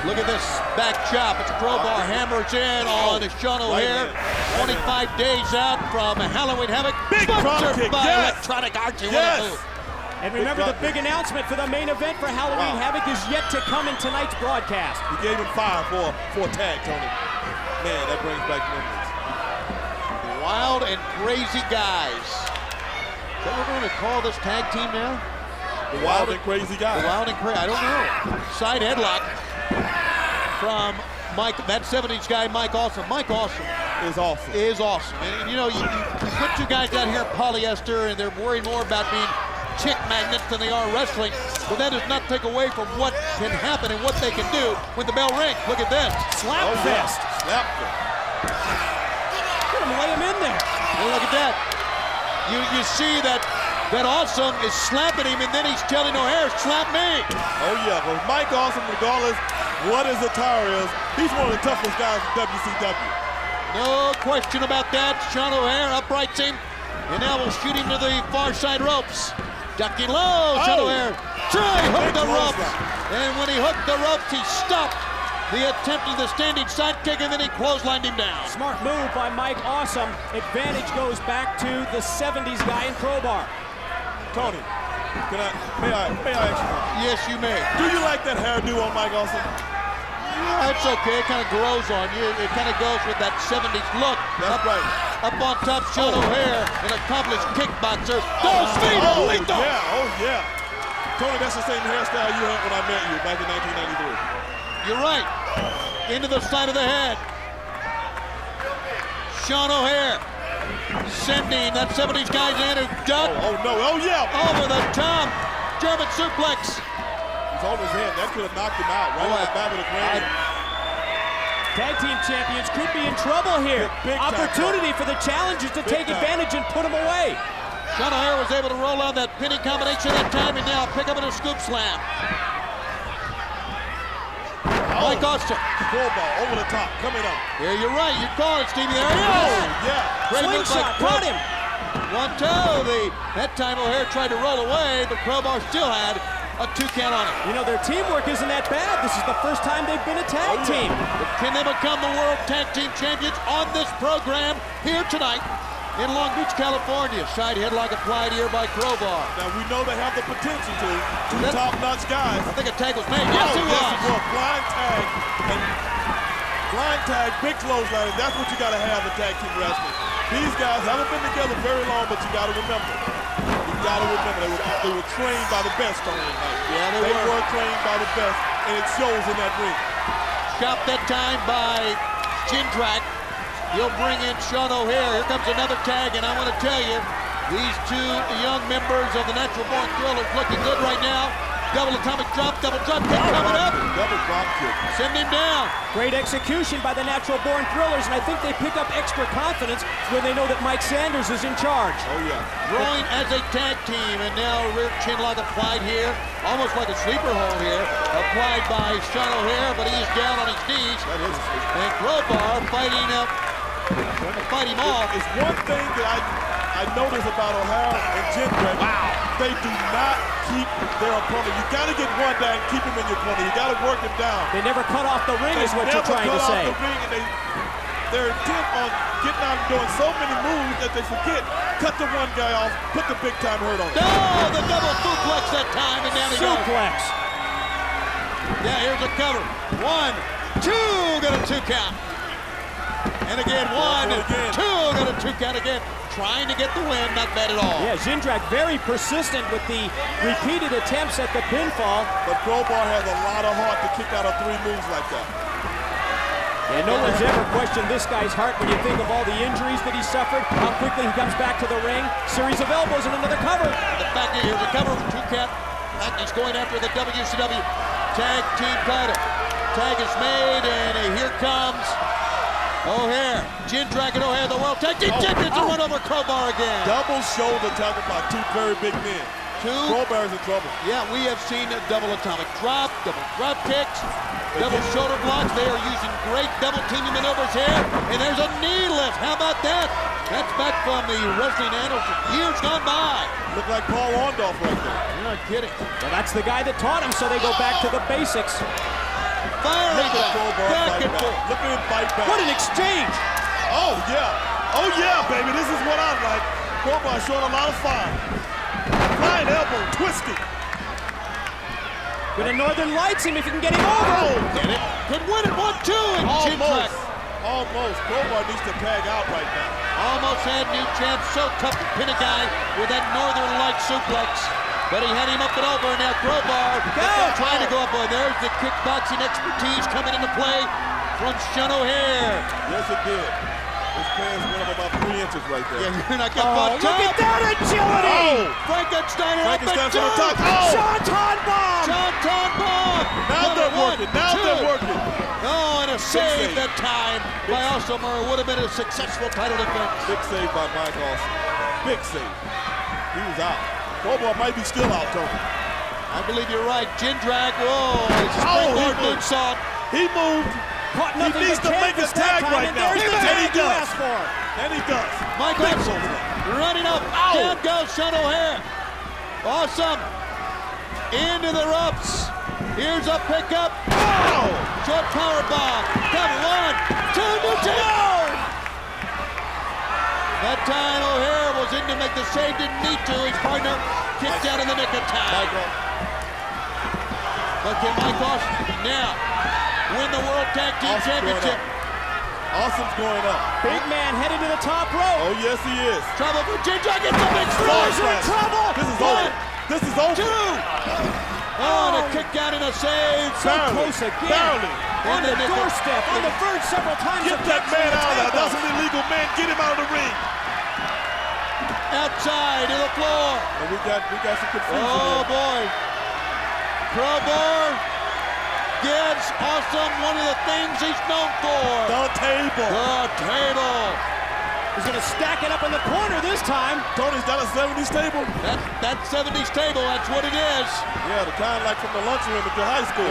Look at this back chop. It's Crowbar hammers in on Sean O'Haire. 25 days out from Halloween Havoc. Big drop kick, by yes. Electronic Archie. Yes. And remember, the big announcement for the main event for Halloween Havoc is yet to come in tonight's broadcast. He gave him 5 for a tag, Tony. Man, that brings back memories. Wild and crazy guys. Is that what we're going to call this tag team now? The Wild and Crazy Guys. The Wild and Crazy. I don't know. Side headlock from Mike, that 70s guy, Mike Awesome. Mike Awesome is awesome. Is awesome. And you know, you put two guys out here in polyester, and they're worried more about being chick magnets than they are wrestling. But that does not take away from what can happen and what they can do when the bell rings. Look at this. Slap fest. Slap fest. Get him, lay him in there. And look at that. You see that Awesome is slapping him, and then he's telling O'Haire, slap me. Oh, yeah. But Mike Awesome, regardless what his attire is, he's one of the toughest guys in WCW. No question about that. Sean O'Haire uprights him, and now we'll shoot him to the far side ropes. Ducking low, Sean O'Haire. Hooked the ropes. And when he hooked the ropes, he stopped the attempt of the standing sidekick, and then he clotheslined him down. Smart move by Mike Awesome. Advantage goes back to the 70s guy in Crowbar. Tony, may I ask you? Yes, you may. Do you like that hairdo on Mike Awesome? Yeah, it's okay. It kind of grows on you. It kind of goes with that 70s look. That's right. Up on top, Sean O'Haire, an accomplished kickboxer. Those feet are lethal. Yeah, oh yeah. Tony, that's the same hairstyle you had when I met you back in 1993. You're right. Into the side of the head. Sean O'Haire sending that 70s guy in who ducked. Oh no, oh yeah. Over the top. German suplex. He's over his head. That could have knocked him out right on the back of the cranium. Tag team champions could be in trouble here. Big opportunity for the challengers to take advantage and put them away. Sean O'Haire was able to roll out that pinning combination that time and now pick up in a scoop slam. Mike Awesome. Crowbar over the top, coming up. Yeah, you're right. You call it, Stevie. There he is. Yeah. Great move by Slingshot, got him. 1-2. That time O'Haire tried to roll away, but Crowbar still had a 2 count on it. You know, their teamwork isn't that bad. This is the first time they've been a tag team. But can they become the World Tag Team Champions on this program here tonight in Long Beach, California? Side headlock applied here by Crowbar. Now we know they have the potential to. Two top-notch guys. I think a tag was made. Yes, it was. Blind tag and blind tag, big clothesline. That's what you got to have in tag team wrestling. These guys haven't been together very long, but you got to remember. They were trained by the best on the night. Yeah, they were trained by the best, and it shows in that ring. Chopped that time by Jindrak. He'll bring in Sean O'Haire. Here comes another tag, and I want to tell you, these two young members of the Natural Born Thrillers looking good right now. Double atomic drop kick coming up. Double drop kick. Send him down. Great execution by the Natural Born Thrillers, and I think they pick up extra confidence when they know that Mike Sanders is in charge. Oh, yeah. Growing as a tag team, and now rear chin lock applied here. Almost like a sleeper hold here. Applied by Sean O'Haire, but he is down on his knees. And Crowbar fighting up. Trying to fight him off. It's one thing that I notice about O'Haire and Jindrak. Wow. They do not keep their opponent. You got to get one down and keep him in your corner. You got to work him down. They never cut off the ring is what you're trying to say. They never cut off the ring, and they're intent on getting out and doing so many moves that they forget. Cut the one guy off, put the big time hurt on him. No, the double suplex that time, and down he goes. Suplex. Yeah, here's a cover. 1, 2, got a 2 count. And again, 1, 2, got a 2 count again. Trying to get the win, not bad at all. Yeah, Jindrak very persistent with the repeated attempts at the pinfall. But Crowbar has a lot of heart to kick out of 3 moves like that. And no one's ever questioned this guy's heart when you think of all the injuries that he suffered, how quickly he comes back to the ring. Series of elbows and another cover. The fact that here's a cover from 2 count. He's going after the WCW Tag Team title. Tag is made, and here comes O'Hare. Jindrak and O'Hare, the World Tag Team Champions, to run over Crowbar again. Double shoulder tackle by 2 very big men. Crowbar's in trouble. Yeah, we have seen a double atomic drop, double drop kicks, double shoulder blocks. They are using great double teaming maneuvers here, and there's a knee lift. How about that? That's back from the wrestling annals of years gone by. Look like Paul Orndorff right there. You're not kidding. Well, that's the guy that taught him, so they go back to the basics. Firing back and forth. Look at him fight back. What an exchange! Oh, yeah. Oh, yeah, baby. This is what I like. Crowbar showing a lot of fire. Flying elbow, twisting. Gonna Northern Lights him if you can get him over. Oh, get it. Could win it 1-2 and Jindrak. Almost. Crowbar needs to tag out right now. Almost had new champ. So tough to pin a guy with that Northern Light suplex. But he had him up and over, and now Crowbar trying to go up. Boy, there's the kickboxing expertise coming into play from Sean O'Hare. Yes, it did. His pants went up about 3 inches right there. Yeah, you're not getting bucked look at that agility! Frankenstein up and Frankenstein's on down! the top. Oh! Shanton bomb! Shanton bomb! Now they're working. Now they're working. Oh, and a save that time by Awesome, or it would have been a successful title defense. Big save by Mike Awesome. Big save. He was out. Crowbar might be still out, Tony. I believe you're right. Jindrak, whoa, it's a springboard moonsault. He moved. He needs to make a tag right now. And he does. And he does. Mike Awesome running up. Down goes Sean O'Hare. Awesome into the ropes. Here's a pickup. Oh! Short power bomb. Got 1, 2, new champ. That time O'Hare was in to make the save, didn't need to. His partner kicked out in the nick of time. But can Mike Awesome now win the World Tag Team Championship? Awesome's going up. Big man headed to the top rope. Oh, yes, he is. Trouble for Jindrak. It's a big Crowbar's in trouble. This is over. This is over. 2. Oh, and a kick out and a save. So close again. Barely. On the doorstep, on the verge several times. Get that man out of there. That's an illegal man. Get him out of the ring. Outside to the floor. And we got some confusion. Oh, boy. Crowbar gives Awesome one of the things he's known for. The table. The table. He's going to stack it up in the corner this time. Tony's got a 70s table. That 70s table, that's what it is. Yeah, the kind like from the lunchroom at your high school.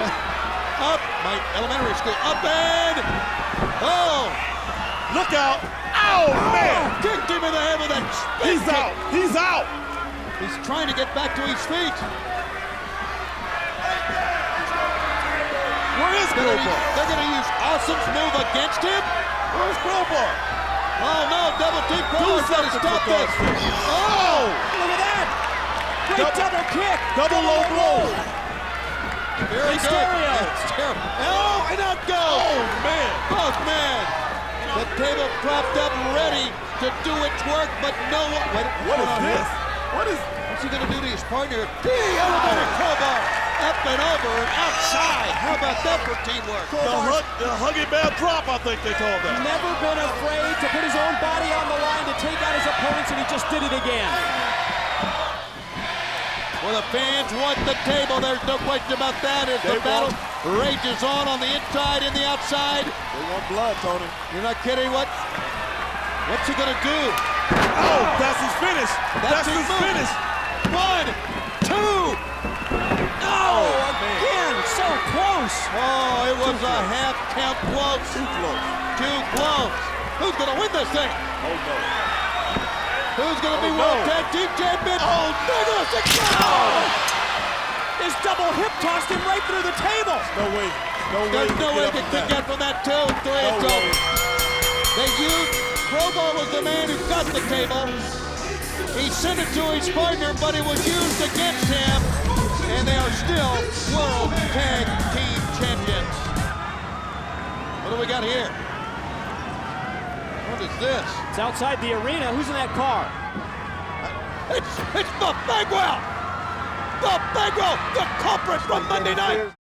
Up, my elementary school. Up and, oh. Look out. Oh, man. Kicked him in the head with that spin He's out. He's out. He's trying to get back to his feet. Where is Crowbar? They're going to use Awesome's move against him. Where's Crowbar? Oh, no, double team. Crowbar's got to stop this. Oh, look at that. Great double kick. Double low blow. Very good. It's terrible. Oh, and out goes. Oh, man. Both men. The table propped up ready to do its work, but no one. What is this? What's he going to do to his partner? Elevated Crowbar. Up and over and outside. How about that for teamwork? The huggy bear drop, I think they called that. Never been afraid to put his own body on the line to take out his opponents, and he just did it again. Well, the fans want the table. There's no question about that. As the battle rages on the inside and the outside. They want blood, Tony. You're not kidding. What's he going to do? Oh, that's his finish. That's his finish. 1, 2. Oh, again, so close. Oh, it was a half count close. Too close. Too close. Who's going to win this thing? Oh, no. Who's going to be World Tag Team Champion? Oh, Douglas! His double hip tossed him right through the table. No way. There's no way he could get from that 2 and 3. No way. They used, Crowbar was the man who got the table. He sent it to his partner, but it was used against him. And they are still World Tag Team Champions. What do we got here? What is this? It's outside the arena. Who's in that car? It's Buff Bagwell! Buff Bagwell, the culprit from Monday night!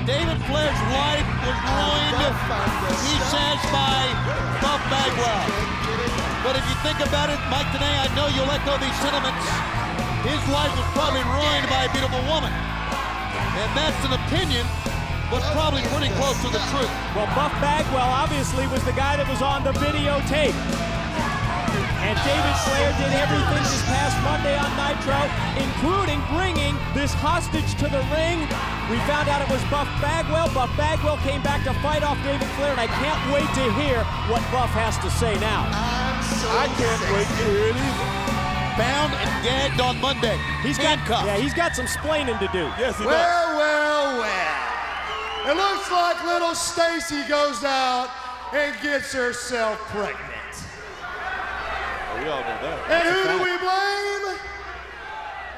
David Flair's life was ruined, he says, by Buff Bagwell. But if you think about it, Mike, today, I know you'll echo these sentiments. His life was probably ruined by a beautiful woman. And that's an opinion, but probably pretty close to the truth. Well, Buff Bagwell obviously was the guy that was on the videotape. And David Flair did everything this past Monday on Nitro, including bringing this hostage to the ring. We found out it was Buff Bagwell. Buff Bagwell came back to fight off David Flair, and I can't wait to hear what Buff has to say now. I can't wait to hear it either. Bound and gagged on Monday. He's got some splaining to do. Yes, he does. Well. It looks like little Stacy goes out and gets herself pregnant. Oh, we all know that. And who do we blame?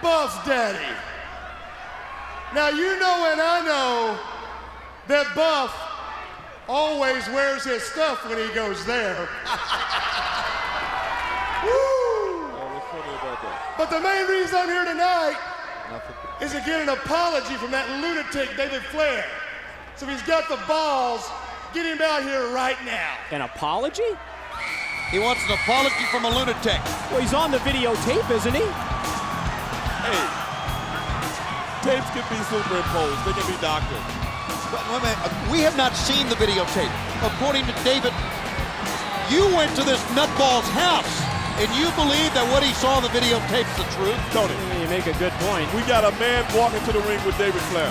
Buff's daddy. Now you know and I know that Buff always wears his stuff when he goes there. Woo! What's funny about that? But the main reason I'm here tonight is to get an apology from that lunatic David Flair. So if he's got the balls, get him out here right now. An apology? He wants an apology from a lunatic. Well, he's on the videotape, isn't he? Hey, tapes can be superimposed. They can be doctored. But, wait a minute, we have not seen the videotape. According to David, you went to this nutball's house, and you believe that what he saw on the videotape's the truth? Tony, you make a good point. We got a man walking to the ring with David Flair.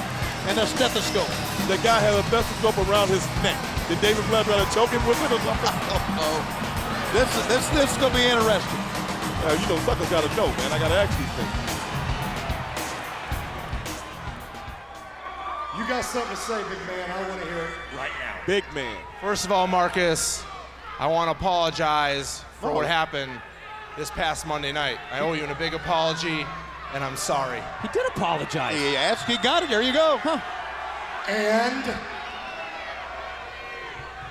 And a stethoscope. The guy had a stethoscope around his neck. Did David Flair try to choke him with it or something? Oh. This is going to be interesting. You know, suckers got to know, man. I got to ask these things. You got something to say, big man. I want to hear it right now. Big man. First of all, Marcus, I want to apologize for what happened this past Monday night. I owe you a big apology, and I'm sorry. He did apologize. He asked, he got it. There you go. Huh. And?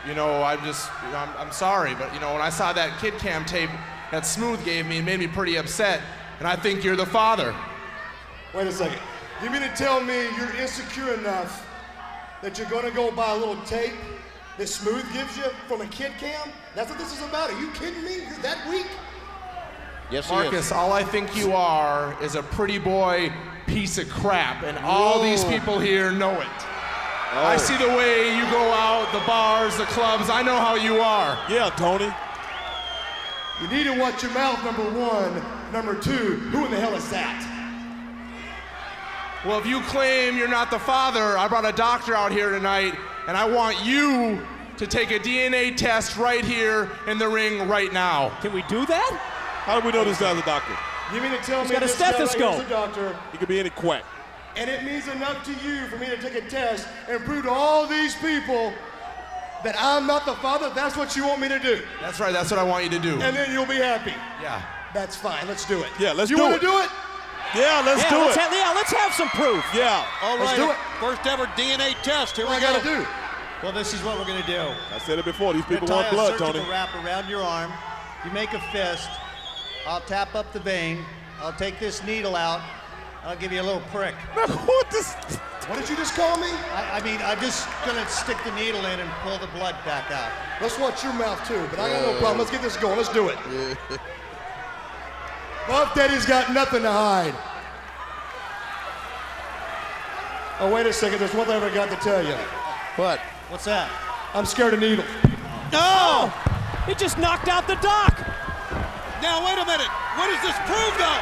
You know, I'm sorry, but you know, when I saw that kid cam tape that Smooth gave me, it made me pretty upset, and I think you're the father. Wait a second. You mean to tell me you're insecure enough that you're gonna go buy a little tape that Smooth gives you from a kid cam? That's what this is about. Are you kidding me? You're that weak? Yes, Marcus, all I think you are is a pretty boy piece of crap, and all these people here know it. Oh. I see the way you go out, the bars, the clubs. I know how you are. Yeah, Tony. You need to watch your mouth, number one. Number two, who in the hell is that? Well, if you claim you're not the father, I brought a doctor out here tonight, and I want you to take a DNA test right here in the ring right now. Can we do that? How do we know this guy's a doctor? You mean to tell He's me got a this guy right here stethoscope. is a doctor? He could be any quack. And it means enough to you for me to take a test and prove to all these people that I'm not the father? That's what you want me to do? That's right, that's what I want you to do. And then you'll be happy? Yeah. That's fine, let's do it. Yeah, let's you do it. You want to do it? Yeah, let's do it. Let's have some proof. Yeah. All Let's right, do it. first ever DNA test. Here What we I go. gotta do? Well, this is what we're gonna do. I said it before, these people We're want gonna tie blood, a surgical Tony. wrap around your arm. You make a fist. I'll tap up the vein. I'll take this needle out. I'll give you a little prick. What did you just call me? I mean, I'm just gonna stick the needle in and pull the blood back out. Let's watch your mouth too, but I got no problem. Let's get this going. Let's do it. Buff Daddy's got nothing to hide. Oh, wait a second. There's one thing I forgot to tell you. What? What's that? I'm scared of needles. No! He just knocked out the doc. Now, wait a minute. What does this prove, though?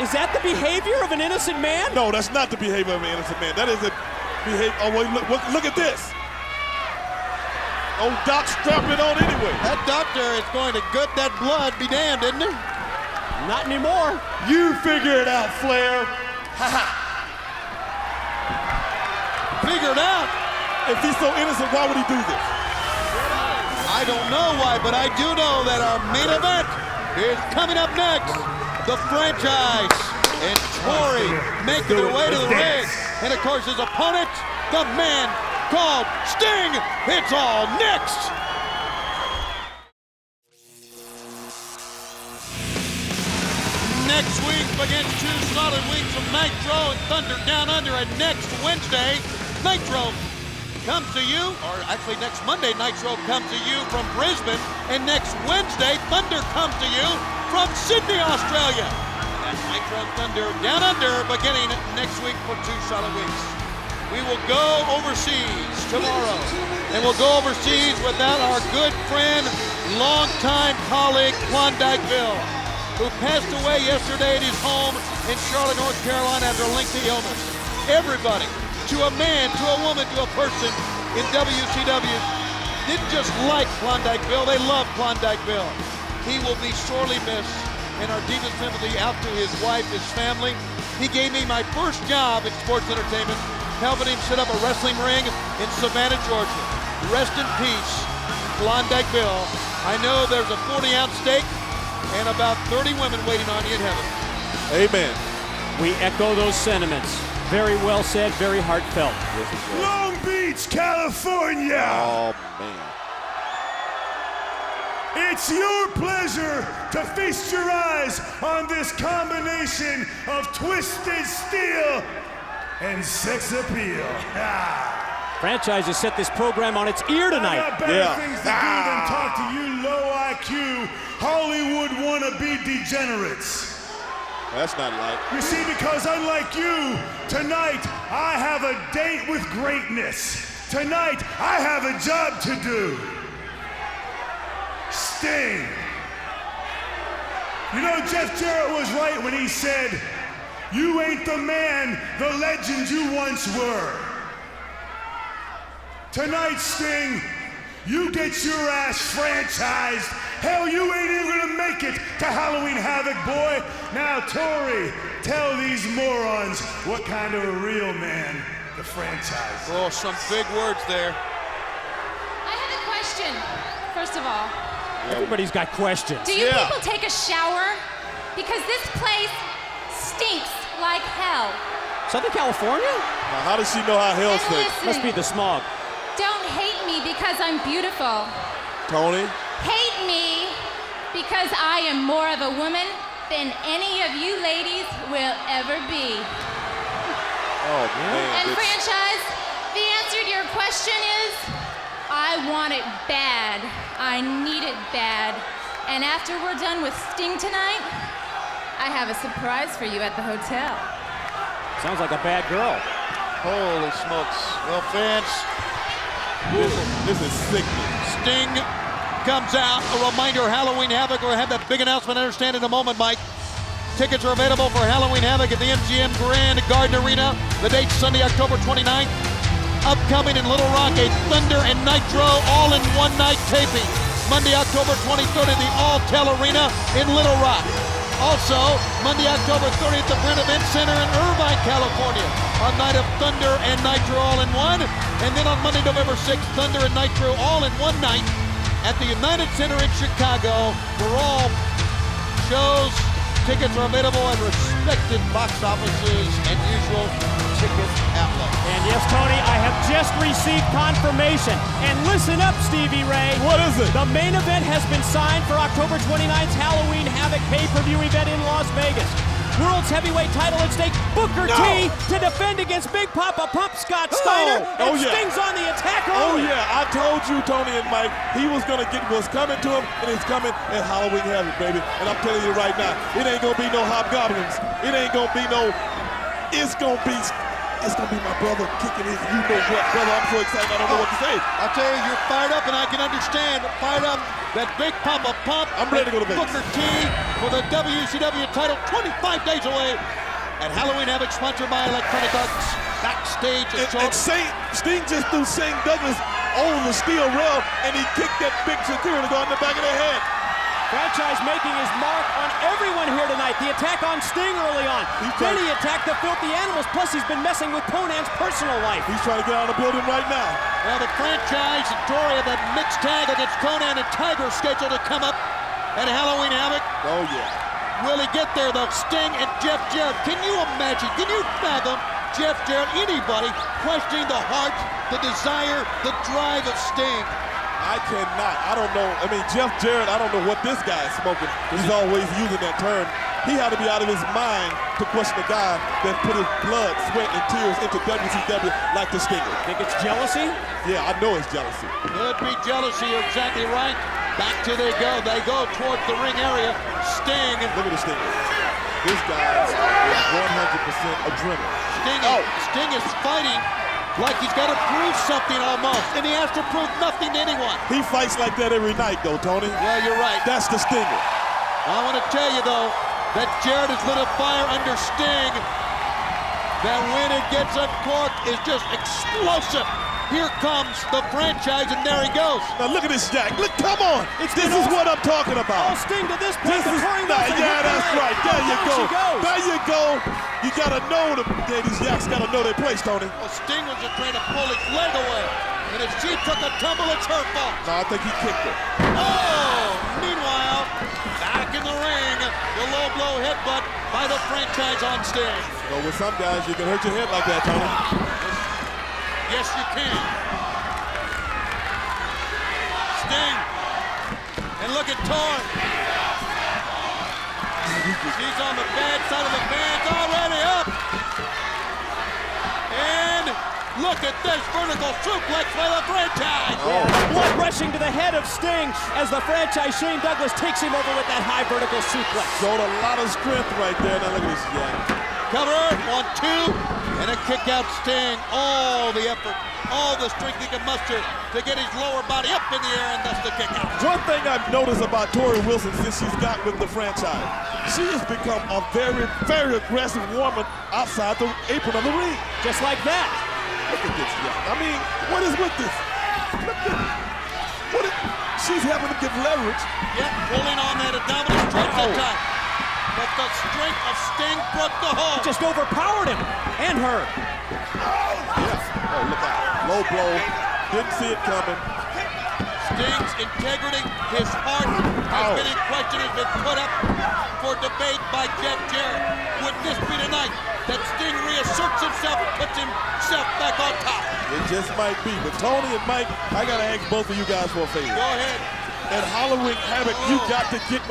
Is that the behavior of an innocent man? No, that's not the behavior of an innocent man. That is the behavior. Oh, wait, look at this. Oh, Doc strapped it on anyway. That doctor is going to gut that blood, be damned, isn't he? Not anymore. You figure it out, Flair. Ha ha. Figure it out. If he's so innocent, why would he do this? I don't know why, but I do know that our main event is coming up next. The franchise and Torrie making their way to the ring. And of course his opponent, the man called Sting. It's all next. Next week, against 2 solid weeks of Nitro and Thunder Down Under. And next Wednesday, Nitro comes to you, or actually next Monday, Nitro comes to you from Brisbane. And next Wednesday, Thunder comes to you from Sydney, Australia. And Nitro Thunder Down Under beginning next week for 2 solid weeks. We will go overseas tomorrow, and we'll go overseas without our good friend, longtime colleague, Klondike Bill, who passed away yesterday at his home in Charlotte, North Carolina after a lengthy illness. Everybody, to a man, to a woman, to a person in WCW, didn't just like Klondike Bill, they loved Klondike Bill. He will be sorely missed, and our deepest sympathy out to his wife, his family. He gave me my first job in sports entertainment, helping him set up a wrestling ring in Savannah, Georgia. Rest in peace, Klondike Bill. I know there's a 40-ounce steak and about 30 women waiting on you in heaven. Amen. We echo those sentiments. Very well said, very heartfelt. Long Beach, California. Oh, man. It's your pleasure to feast your eyes on this combination of twisted steel and sex appeal. Franchise has set this program on its ear tonight. I got better things to do than talk to you low IQ Hollywood wannabe degenerates. That's not right. You see, because unlike you, tonight I have a date with greatness. Tonight I have a job to do. Sting. You know, Jeff Jarrett was right when he said, "You ain't the man, the legend you once were." Tonight, Sting, you get your ass franchised. Hell, you ain't even gonna make it to Halloween Havoc, boy. Now, Tori, tell these morons what kind of a real man the franchise is. Oh, some big words there. I have a question, first of all. Everybody's got questions. Do you people take a shower? Because this place stinks like hell. Southern California? Now, how does she know how hell stinks? listen. Must be the smog. Don't hate me because I'm beautiful. Tony? Hate me because I am more of a woman than any of you ladies will ever be. Oh, man. And franchise, the answer to your question is, I want it bad. I need it bad. And after we're done with Sting tonight, I have a surprise for you at the hotel. Sounds like a bad girl. Holy smokes. Well, fans, this is sickening. Sting comes out. A reminder, Halloween Havoc. We'll have that big announcement, I understand, in a moment, Mike. Tickets are available for Halloween Havoc at the MGM Grand Garden Arena. The date's Sunday, October 29th. Upcoming in Little Rock, a Thunder and Nitro all-in-one night taping. Monday, October 23rd at the Alltel Arena in Little Rock. Also, Monday, October 30th, the Brent Event Center in Irvine, California. A night of Thunder and Nitro all-in-one. And then on Monday, November 6th, Thunder and Nitro all-in-one night at the United Center in Chicago. For all shows, tickets are available at respected box offices and usual ticket outlets. And yes, Tony, I have just received confirmation. And listen up, Stevie Ray. What is it? The main event has been signed for October 29th's Halloween Havoc pay-per-view event in Las Vegas. World's heavyweight title at stake, Booker T to defend against Big Poppa Pump Scott Steiner, and Sting's on the attack only. Oh yeah, I told you, Tony and Mike, he was gonna get what's coming to him, and it's coming at Halloween Havoc, baby. And I'm telling you right now, it ain't gonna be no hobgoblins. It ain't gonna be no. It's gonna be my brother kicking his you-know-what, brother. I'm so excited, I don't know what to say. I'll tell you, you're fired up, and I can understand. Fired up that Big Poppa Pump. I'm ready to go to Vegas. Booker T for the WCW title 25 days away at Halloween Havoc, sponsored by Electronic Arts. Backstage and Sting just threw Shane Douglas over the steel rail, and he kicked that big security guard in the back of the head. Franchise making his mark on everyone here tonight. The attack on Sting early on. Then he attacked the filthy animals. Plus, he's been messing with Conan's personal life. He's trying to get out of the building right now. Well, the franchise and Tori have that mixed tag against Conan and Tiger scheduled to come up at Halloween Havoc. Oh, yeah. Will he get there, though? Sting and Jeff Jarrett. Can you imagine? Can you fathom Jeff Jarrett, anybody, questioning the heart, the desire, the drive of Sting? I cannot. I don't know. I mean, Jeff Jarrett, I don't know what this guy is smoking. He's always using that term. He had to be out of his mind to question the guy that put his blood, sweat, and tears into WCW like the Stinger. Think it's jealousy? Yeah, I know it's jealousy. Could be jealousy. You're exactly right. Back to they go. They go towards the ring area. Sting. Look at the Stinger. This guy is 100% adrenaline. Sting is fighting like he's got to prove something almost, and he has to prove nothing to anyone. He fights like that every night, though, Tony. Yeah, you're right. That's the Stinger. I want to tell you, though, that Jarrett has lit a fire under Sting that when it gets uncorked is just explosive. Here comes the franchise, and there he goes. Now look at this, Jack. Look, come on. This is what I'm talking about. All Sting to this point. Yeah, that's right. There you go. There you go. You gotta know these yaks gotta know their place, Tony. Well, Sting was just trying to pull his leg away, and if she took a tumble, it's her fault. No, I think he kicked her. Oh! Meanwhile, back in the ring, the low blow headbutt by the franchise on Sting. Well, with some guys, you can hurt your head like that, Tony. Yes, you can. Sting. And look at Torn. She's on the bad side of the fence, already up. And look at this vertical suplex by the franchise. Blood rushing to the head of Sting as the franchise Shane Douglas takes him over with that high vertical suplex. Showed a lot of strength right there. Now look at this, Jack. Cover on 2, and a kick out Sting. All the effort, all the strength he can muster to get his lower body up in the air, and that's the kick out. One thing I've noticed about Tori Wilson since she's got with the franchise, she has become a very, very aggressive woman outside the apron of the ring. Just like that. Look at this, yeah. I mean, what is with this? She's having to give leverage. Yep, pulling on that abdominal stretch that time. But the strength of Sting broke the hold. Just overpowered him and her. Yeah. Oh, look out. Low blow. Didn't see it coming. Sting's integrity, his heart has been in question, has been put up for debate by Jeff Jarrett. Would this be the night that Sting reasserts himself and puts himself back on top? It just might be. But Tony and Mike, I got to ask both of you guys for a favor. Go ahead. At Halloween Havoc, you got to get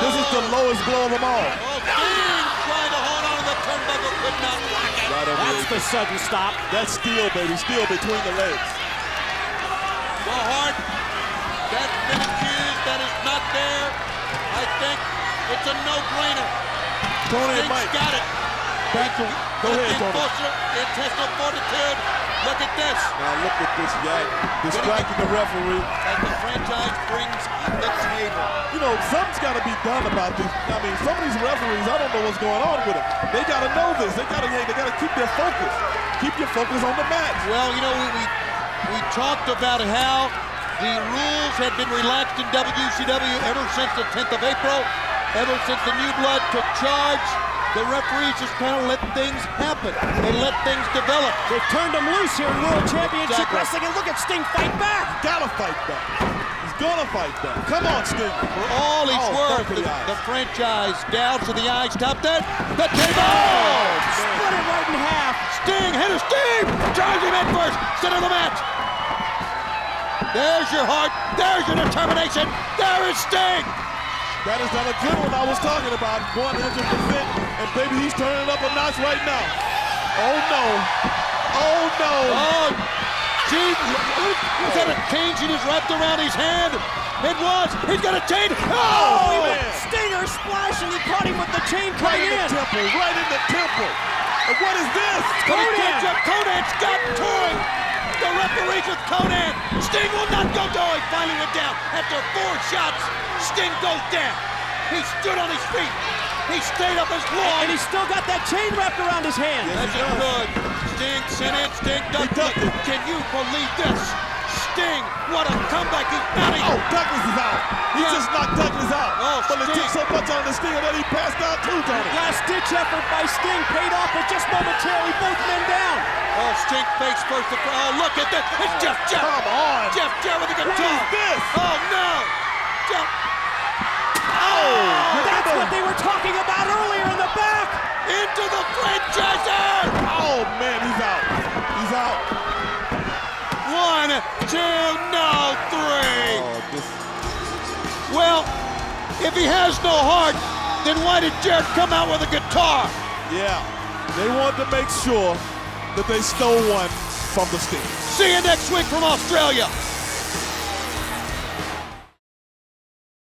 this is the lowest blow of them all. Oh, Sting trying to hold on to the turnbuckle, could not lock it. That's the sudden stop. That's steel, baby. Steel between the legs. The heart that's been accused that is not there. I think it's a no-brainer. Tony and Sting's Mike. got it. Go ahead, Tony. Intestinal fortitude. Look at this. Now look at this guy distracting the referee. That the franchise brings on the table. You know, something's got to be done about this. I mean, some of these referees, I don't know what's going on with them. They got to know this. They got to keep their focus. Keep your focus on the match. Well, you know, we talked about how the rules had been relaxed in WCW ever since the 10th of April, ever since the New Blood took charge. The referees just kind of let things happen. They let things develop. They've turned them loose here in World Championship Wrestling, and look at Sting fight back. Gotta fight back. He's gonna fight back. Come on, Sting. For all he's worth, the franchise down to the eyes. Top that. The table! Split it right in half. Sting, head of Sting! Charge him in first. Center of the match. There's your heart. There's your determination. There is Sting. That is that adrenaline I was talking about, 100%. And baby, he's turning up a notch right now. Oh no. Oh no. Oh, gee, was that a chain she just wrapped around his hand? It was. He's got a chain. Oh! Stinger splash, and he caught him with the chain coming in. Right in the temple. And what is this? Conan's got Toy. The referees with Conan. Sting will not go down. He finally went down. After 4 shots, Sting goes down. He stood on his feet. He stayed up as long. And he's still got that chain wrapped around his hand. Yes, that's good. Sting sent in. Sting ducked it. Can you believe this? Sting, what a comeback. He's mounting. Oh, Douglas is out. He just knocked Douglas out. Oh, but it took so much on the Stinger that he passed out too, Tony. Last-ditch effort by Sting paid off, but just momentarily both men down. Oh, Sting face first. Oh, look at this. It's Jeff Jarrett. Come on. Jeff Jarrett with the guitar. What is this? Oh, no. Jeff. Oh, that's what they were talking about earlier in the back. Into the franchiser. Oh, man, he's out. He's out. 1, 2, no, 3. Oh, Well, if he has no heart, then why did Jared come out with a guitar? Yeah, they wanted to make sure that they stole one from the Steelers. See you next week from Australia.